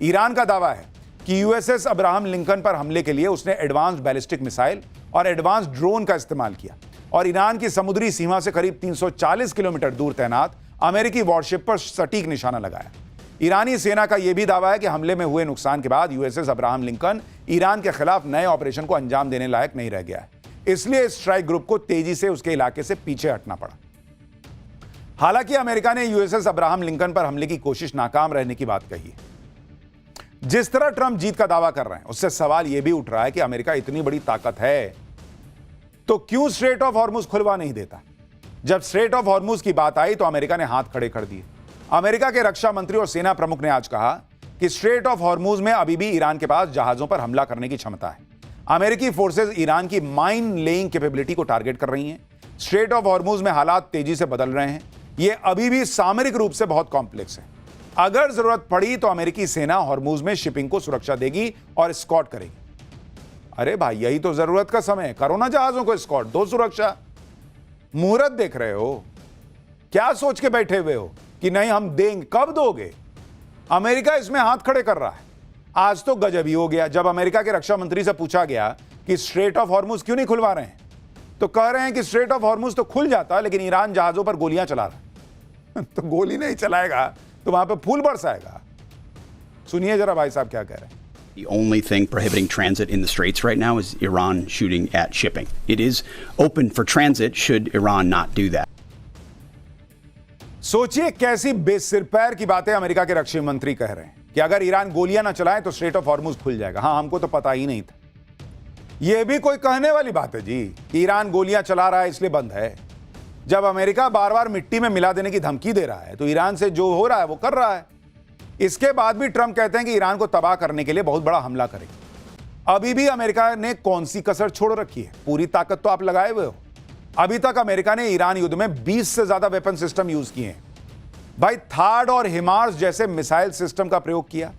Speaker 1: ईरान का दावा है कि USS अब्राहम लिंकन पर हमले के लिए उसने एडवांस बैलिस्टिक मिसाइल और एडवांस ड्रोन का इस्तेमाल किया और ईरान की समुद्री सीमा से करीब 340 किलोमीटर दूर तैनात अमेरिकी वॉरशिप पर सटीक निशाना लगाया। ईरानी सेना का यह भी दावा है कि हमले में हुए नुकसान के बाद USS अब्राहम लिंकन ईरान के खिलाफ नए ऑपरेशन को अंजाम देने लायक नहीं रह गया है, इसलिए स्ट्राइक ग्रुप को तेजी से उसके इलाके से पीछे हटना पड़ा। हालांकि अमेरिका ने USS अब्राहम लिंकन पर हमले की कोशिश नाकाम रहने की बात कही है। जिस तरह ट्रंप जीत का दावा कर रहे हैं, उससे सवाल यह भी उठ रहा है कि अमेरिका इतनी बड़ी ताकत है तो क्यों स्ट्रेट ऑफ हॉर्मुज खुलवा नहीं देता? जब स्ट्रेट ऑफ हॉर्मुज की बात आई तो अमेरिका ने हाथ खड़े कर दिए। अमेरिका के रक्षा मंत्री और सेना प्रमुख ने आज कहा कि स्ट्रेट ऑफ हॉर्मुज में अभी भी ईरान के पास जहाजों पर हमला करने की क्षमता है। अमेरिकी फोर्सेज ईरान की माइन लेइंग कैपेबिलिटी को टारगेट कर रही हैं। स्ट्रेट ऑफ हॉर्मुज में हालात तेजी से बदल रहे हैं। यह अभी भी सामरिक रूप से बहुत कॉम्प्लेक्स है। अगर जरूरत पड़ी तो अमेरिकी सेना हॉर्मुज में शिपिंग को सुरक्षा देगी और एस्कॉर्ट करेगी। अरे भाई, यही तो जरूरत का समय है, करो ना जहाजों को एस्कॉर्ट, दो सुरक्षा। मुहूर्त देख रहे हो, क्या सोच के बैठे हुए हो कि नहीं हम देंगे? कब दोगे? अमेरिका इसमें हाथ खड़े कर रहा है। आज तो गजब ही हो गया, जब अमेरिका के रक्षा मंत्री से पूछा गया कि स्ट्रेट ऑफ हॉर्मुज क्यों नहीं खुलवा रहे हैं, तो कह रहे हैं कि स्ट्रेट ऑफ हॉर्मुज तो खुल जाता है, लेकिन ईरान जहाजों पर गोलियां चला रहा है। तो गोली नहीं चलाएगा तो वहां पे फूल बरसाएगा। सुनिए जरा भाई साहब क्या कह रहे हैं।
Speaker 21: The only thing prohibiting transit in the Straits right now is Iran shooting at shipping. It is open for transit should Iran not do that.
Speaker 1: सोचिए कैसी बेसिर पैर की बातें अमेरिका के रक्षा मंत्री कह रहे हैं कि अगर ईरान गोलियां ना चलाए तो स्ट्रेट ऑफ हॉर्मुज खुल जाएगा। हाँ, हमको तो पता ही नहीं था। यह भी कोई कहने वाली बात है जी कि ईरान गोलियां चला रहा है इसलिए बंद है। जब अमेरिका बार बार मिट्टी में मिला देने की धमकी दे रहा है तो ईरान से जो हो रहा है वो कर रहा है। इसके बाद भी ट्रंप कहते हैं कि ईरान को तबाह करने के लिए बहुत बड़ा हमला करेंगे। अभी भी अमेरिका ने कौन सी कसर छोड़ रखी है? पूरी ताकत तो आप लगाए हुए हो। अभी तक अमेरिका ने ईरान युद्ध में 20 से ज्यादा वेपन सिस्टम यूज किए हैं। भाई, थार्ड और हिमार्स जैसे मिसाइल सिस्टम का प्रयोग किया।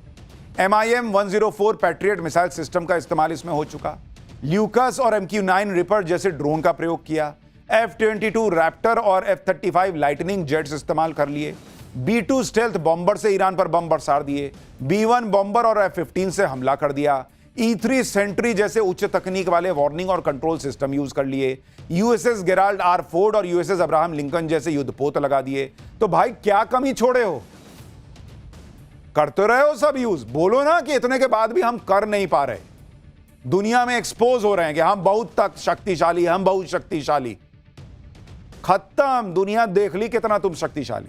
Speaker 1: MIM 104 पैट्रियट मिसाइल सिस्टम का इस्तेमाल इसमें हो चुका। ल्यूकस और MQ-9 रिपर जैसे ड्रोन का प्रयोग किया। F-22 रैप्टर और F-35 लाइटनिंग जेट्स इस्तेमाल कर लिए। B-2 स्टेल्थ बॉम्बर से ईरान पर बम बरसार दिए। B-1 बॉम्बर और F-15 से हमला कर दिया। E-3 सेंट्री जैसे उच्च तकनीक वाले वार्निंग और कंट्रोल सिस्टम यूज कर लिए। USS गेराल्ड आर फोर्ड और USS अब्राहम लिंकन जैसे युद्धपोत लगा दिए। तो भाई क्या कमी छोड़े हो? करते रहे हो सब यूज। बोलो ना कि इतने के बाद भी हम कर नहीं पा रहे। दुनिया में एक्सपोज हो रहे हैं कि हम बहुत तक शक्तिशाली, हम बहुत शक्तिशाली। खत्म, दुनिया देख ली कितना तुम शक्तिशाली।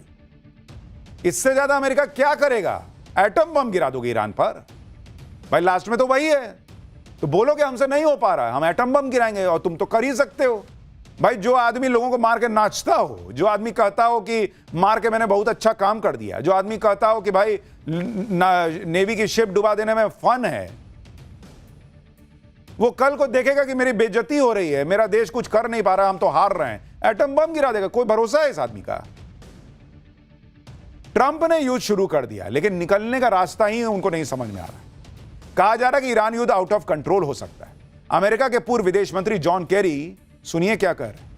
Speaker 1: इससे ज्यादा अमेरिका क्या करेगा? एटम बम गिरा दोगे ईरान पर? भाई लास्ट में तो वही है। तो बोलो कि हमसे नहीं हो पा रहा है, हम एटम बम गिराएंगे, और तुम तो कर ही सकते हो। भाई, जो आदमी लोगों को मार के नाचता हो, जो आदमी कहता हो कि मार के मैंने बहुत अच्छा काम कर दिया, जो आदमी कहता हो कि भाई नेवी की शिप डुबा देने में फन है, वो कल को देखेगा कि मेरी बेइज्जती हो रही है, मेरा देश कुछ कर नहीं पा रहा, हम तो हार रहे हैं, एटम बम गिरा देगा। कोई भरोसा है इस आदमी का? ट्रंप ने युद्ध शुरू कर दिया, लेकिन निकलने का रास्ता ही उनको नहीं समझ में आ रहा। कहा जा रहा है कि ईरान युद्ध आउट ऑफ कंट्रोल हो सकता है। अमेरिका के पूर्व विदेश मंत्री जॉन केरी, सुनिए क्या कह रहे हैं।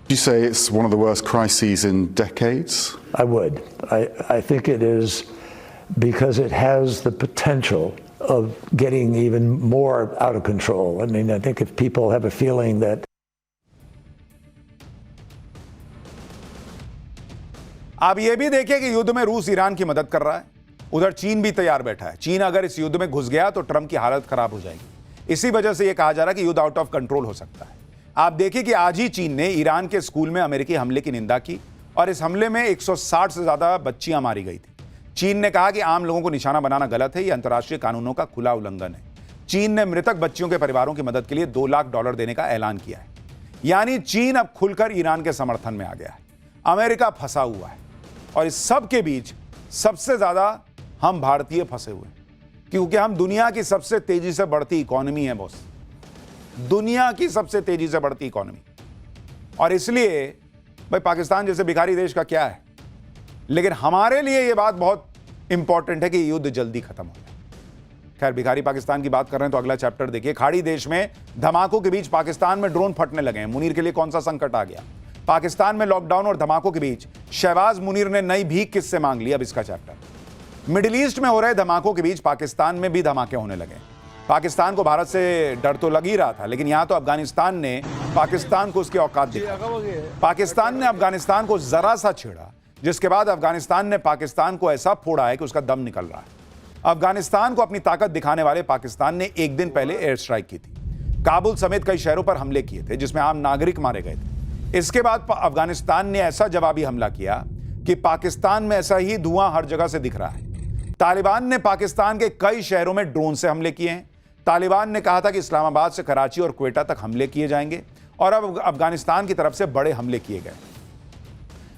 Speaker 2: You say it's one of the worst crises in decades?
Speaker 12: I would. I think it is because it has the potential of getting even more out of control. I mean, I think if people have a feeling that
Speaker 1: आप ये भी देखिए कि युद्ध में रूस Iran की मदद कर रहा है, उधर चीन भी तैयार बैठा है। चीन अगर इस युद्ध में घुस गया तो ट्रंप की हालत खराब हो जाएगी। इसी वजह से यह कहा जा रहा है कि युद्ध आउट ऑफ कंट्रोल हो सकता है। आप देखिए कि आज ही चीन ने ईरान के स्कूल में अमेरिकी हमले की निंदा की और इस हमले में 160 से ज्यादा बच्चियां मारी गई थी। चीन ने कहा कि आम लोगों को निशाना बनाना गलत है, यह अंतर्राष्ट्रीय कानूनों का खुला उल्लंघन है। चीन ने मृतक बच्चियों के परिवारों की मदद के लिए $2 लाख देने का ऐलान किया है। यानी चीन अब खुलकर ईरान के समर्थन में आ गया है। अमेरिका फंसा हुआ है और इस सब के बीच सबसे ज्यादा हम भारतीय फंसे हुए हैं, क्योंकि हम दुनिया की सबसे तेजी से बढ़ती इकोनॉमी है बॉस, दुनिया की सबसे तेजी से बढ़ती इकोनॉमी। और इसलिए भाई पाकिस्तान जैसे भिखारी देश का क्या है, लेकिन हमारे लिए यह बात बहुत इंपॉर्टेंट है कि युद्ध जल्दी खत्म हो जाए। खैर, भिखारी पाकिस्तान की बात कर रहे हैं तो अगला चैप्टर देखिए। खाड़ी देश में धमाकों के बीच पाकिस्तान में ड्रोन फटने लगे हैं। मुनीर के लिए कौन सा संकट आ गया? पाकिस्तान में लॉकडाउन और धमाकों के बीच शहबाज मुनीर ने नई भीख किससे मांग ली? अब इसका चैप्टर। मिडिल ईस्ट में हो रहे धमाकों के बीच पाकिस्तान में भी धमाके होने लगे। पाकिस्तान को भारत से डर तो लग ही रहा था, लेकिन यहां तो अफगानिस्तान ने पाकिस्तान को उसकी औकात दिखाई। पाकिस्तान ने अफगानिस्तान को जरा सा छेड़ा, जिसके बाद अफगानिस्तान ने पाकिस्तान को ऐसा फोड़ा है कि उसका दम निकल रहा है। अफगानिस्तान को अपनी ताकत दिखाने वाले पाकिस्तान ने एक दिन पहले एयर स्ट्राइक की थी। काबुल समेत कई शहरों पर हमले किए थे, जिसमें आम नागरिक मारे गए थे। इसके बाद अफगानिस्तान ने ऐसा जवाबी हमला किया कि पाकिस्तान में ऐसा ही धुआं हर जगह से दिख रहा है। तालिबान ने पाकिस्तान के कई शहरों में ड्रोन से हमले किए हैं। तालिबान ने कहा था कि इस्लामाबाद से कराची और क्वेटा तक हमले किए जाएंगे, और अब अफगानिस्तान की तरफ से बड़े हमले किए गए।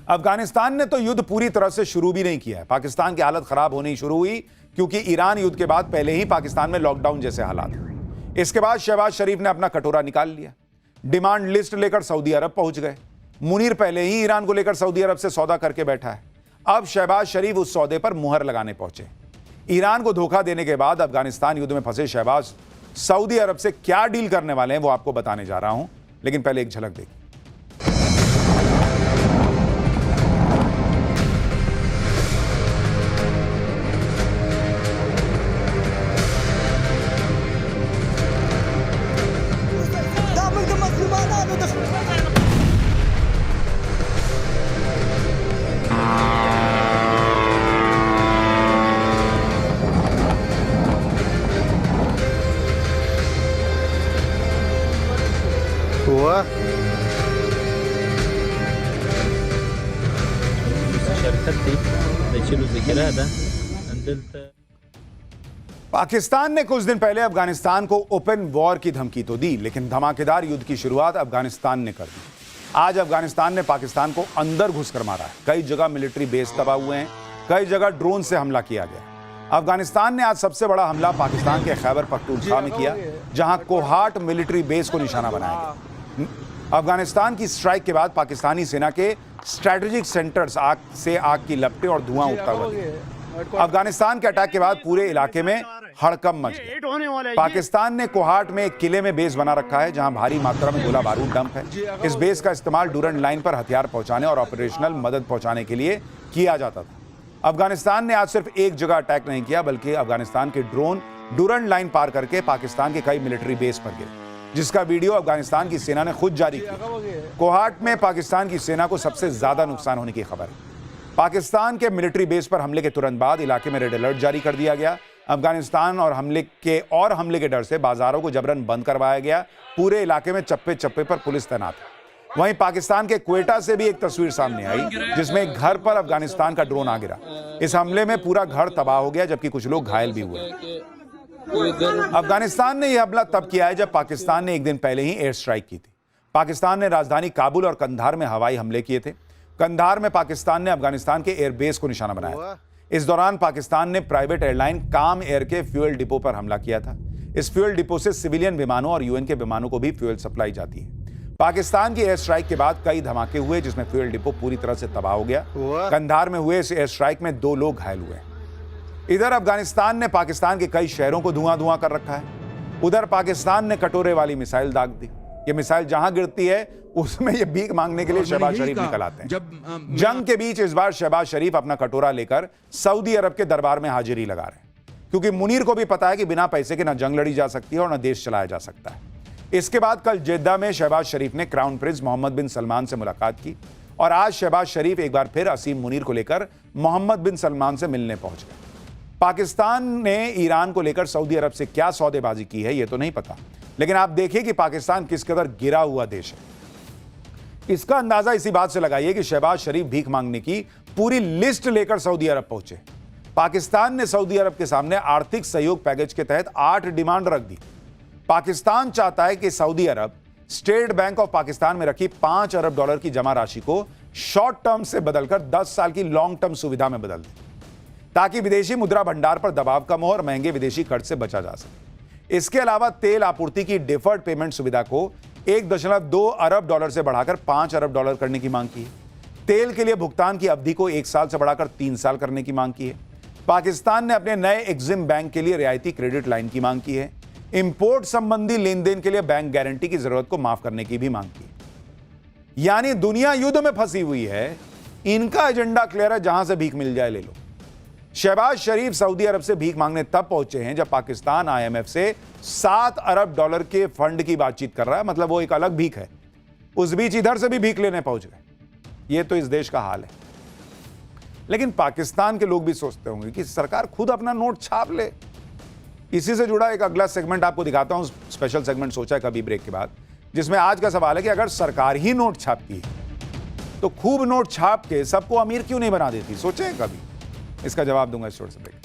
Speaker 1: अफगानिस्तान ने तो युद्ध पूरी तरह से शुरू भी नहीं किया है। पाकिस्तान की हालत खराब होनी शुरू हुई क्योंकि ईरान युद्ध के बाद पहले ही पाकिस्तान में लॉकडाउन जैसे हालात थे। इसके बाद शहबाज शरीफ ने अपना कटोरा निकाल लिया, डिमांड लिस्ट लेकर सऊदी अरब पहुंच गए। मुनीर पहले ही ईरान को लेकर सऊदी अरब से सौदा करके बैठा है। अब शहबाज शरीफ उस सौदे पर मुहर लगाने पहुंचे। ईरान को धोखा देने के बाद अफगानिस्तान युद्ध में फंसे शहबाज सऊदी अरब से क्या डील करने वाले हैं वो आपको बताने जा रहा हूं, लेकिन पहले एक झलक देखिए। पाकिस्तान ने कुछ दिन पहले अफगानिस्तान को ओपन वॉर की धमकी तो दी, लेकिन धमाकेदार युद्ध की शुरुआत अफगानिस्तान ने कर दी। आज अफगानिस्तान ने पाकिस्तान को अंदर घुसकर मारा है। कई जगह मिलिट्री बेस तबाह हुए हैं, कई जगह ड्रोन से हमला किया गया। अफगानिस्तान ने आज सबसे बड़ा हमला पाकिस्तान के खैबर पख्तूनख्वा में किया, जहां कोहाट मिलिट्री बेस को निशाना बनाया गया। अफगानिस्तान की स्ट्राइक के बाद पाकिस्तानी सेना के स्ट्रेटेजिक सेंटर्स आग की लपटें और धुआं उठता हुआ दिखा। अफगानिस्तान के अटैक के बाद पूरे इलाके में हड़कंप मच गया। पाकिस्तान ने कोहाट में एक किले में बेस बना रखा है, जहां भारी मात्रा में गोला बारूद डंप है। इस बेस का इस्तेमाल डूरंड लाइन पर हथियार पहुंचाने और ऑपरेशनल मदद पहुंचाने के लिए किया जाता था। अफगानिस्तान ने आज सिर्फ एक जगह अटैक नहीं किया, बल्कि अफगानिस्तान के ड्रोन डूरंड लाइन पार करके पाकिस्तान के कई मिलिट्री बेस पर गिरे, जिसका वीडियो अफगानिस्तान की सेना ने खुद जारी किया। कोहाट में पाकिस्तान की सेना को सबसे ज्यादा नुकसान होने की खबर है। पाकिस्तान के मिलिट्री बेस पर हमले के तुरंत बाद इलाके में रेड अलर्ट जारी कर दिया गया। अफगानिस्तान और हमले के डर से बाजारों को जबरन बंद करवाया गया। पूरे इलाके में चप्पे चप्पे पर पुलिस तैनात है। वहीं पाकिस्तान के क्वेटा से भी एक तस्वीर सामने आई, जिसमें एक घर पर अफगानिस्तान का ड्रोन आ गिरा। इस हमले में पूरा घर तबाह हो गया, जबकि कुछ लोग घायल भी हुए। अफगानिस्तान ने यह हमला तब किया है जब पाकिस्तान ने एक दिन पहले ही एयर स्ट्राइक की थी। पाकिस्तान ने राजधानी काबुल और कंधार में हवाई हमले किए थे। कंधार में पाकिस्तान ने अफगानिस्तान के एयरबेस को निशाना बनाया। इस दौरान पाकिस्तान ने प्राइवेट एयरलाइन काम एयर के फ्यूल डिपो पर हमला किया था। इस फ्यूल डिपो से सिविलियन विमानों और यूएन के विमानों को भी फ्यूल सप्लाई जाती है। पाकिस्तान की एयर स्ट्राइक के बाद कई धमाके हुए, जिसमें फ्यूल डिपो पूरी तरह से तबाह हो गया। कंधार में हुए इस एयर स्ट्राइक में 2 लोग घायल हुए। इधर अफगानिस्तान ने पाकिस्तान के कई शहरों को धुआं कर रखा है। उधर पाकिस्तान ने कटोरे वाली मिसाइल दाग दी। ये मिसाइल जहां गिरती है उसमें ये भीख मांगने के लिए शहबाज शरीफ निकल आते हैं। जंग के बीच इस बार शहबाज शरीफ अपना कटोरा लेकर सऊदी अरब के दरबार में हाजिरी लगा रहे हैं, क्योंकि मुनीर को भी पता है कि बिना पैसे के ना जंग लड़ी जा सकती है और ना देश चलाया जा सकता है। इसके बाद कल जेद्दा में शहबाज शरीफ ने क्राउन प्रिंस मोहम्मद बिन सलमान से मुलाकात की और आज शहबाज शरीफ एक बार फिर असीम मुनीर को लेकर मोहम्मद बिन सलमान से मिलने पहुंच गए। पाकिस्तान ने ईरान को लेकर सऊदी अरब से क्या सौदेबाजी की है ये तो नहीं पता, लेकिन आप देखिए कि पाकिस्तान किस कदर गिरा हुआ देश है। इसका अंदाजा इसी बात से लगाइए कि शहबाज शरीफ भीख मांगने की पूरी लिस्ट लेकर सऊदी अरब पहुंचे। पाकिस्तान ने सऊदी अरब के सामने आर्थिक सहयोग पैकेज के तहत 8 डिमांड रख दी। पाकिस्तान चाहता है कि Saudi Arab state bank of Pakistan में रखी $5 अरब की जमा राशि को शॉर्ट टर्म से बदलकर 10 साल की लॉन्ग टर्म सुविधा में बदल दे, ताकि विदेशी मुद्रा भंडार पर दबाव कम हो और महंगे विदेशी खर्च से बचा जा सके। इसके अलावा तेल आपूर्ति की डिफर्ड पेमेंट सुविधा को $1.2 अरब से बढ़ाकर $5 अरब करने की मांग की है। तेल के लिए भुगतान की अवधि को 1 साल से बढ़ाकर 3 साल करने की मांग की है। पाकिस्तान ने अपने नए एक्जिम बैंक के लिए रियायती क्रेडिट लाइन की मांग की है। इंपोर्ट संबंधी लेन देन के लिए बैंक गारंटी की जरूरत को माफ करने की भी मांग की है। यानी दुनिया युद्ध में फंसी हुई है, इनका एजेंडा क्लियर है, जहां से भीख मिल जाए ले लो। शहबाज शरीफ सऊदी अरब से भीख मांगने तब पहुंचे हैं जब पाकिस्तान IMF से $7 अरब के फंड की बातचीत कर रहा है, मतलब वो एक अलग भीख है। उस बीच इधर से भी भीख लेने पहुंच गए। ये तो इस देश का हाल है। लेकिन पाकिस्तान के लोग भी सोचते होंगे कि सरकार खुद अपना नोट छाप ले। इसी से जुड़ा एक अगला सेगमेंट आपको दिखाता हूं, स्पेशल सेगमेंट सोचा है कभी ब्रेक के बाद, जिसमें आज का सवाल है कि अगर सरकार ही नोट छापती है तो खूब नोट छाप के सबको अमीर क्यों नहीं बना देती? सोचे कभी? इसका जवाब दूंगा इस छोटे से ब्रेक।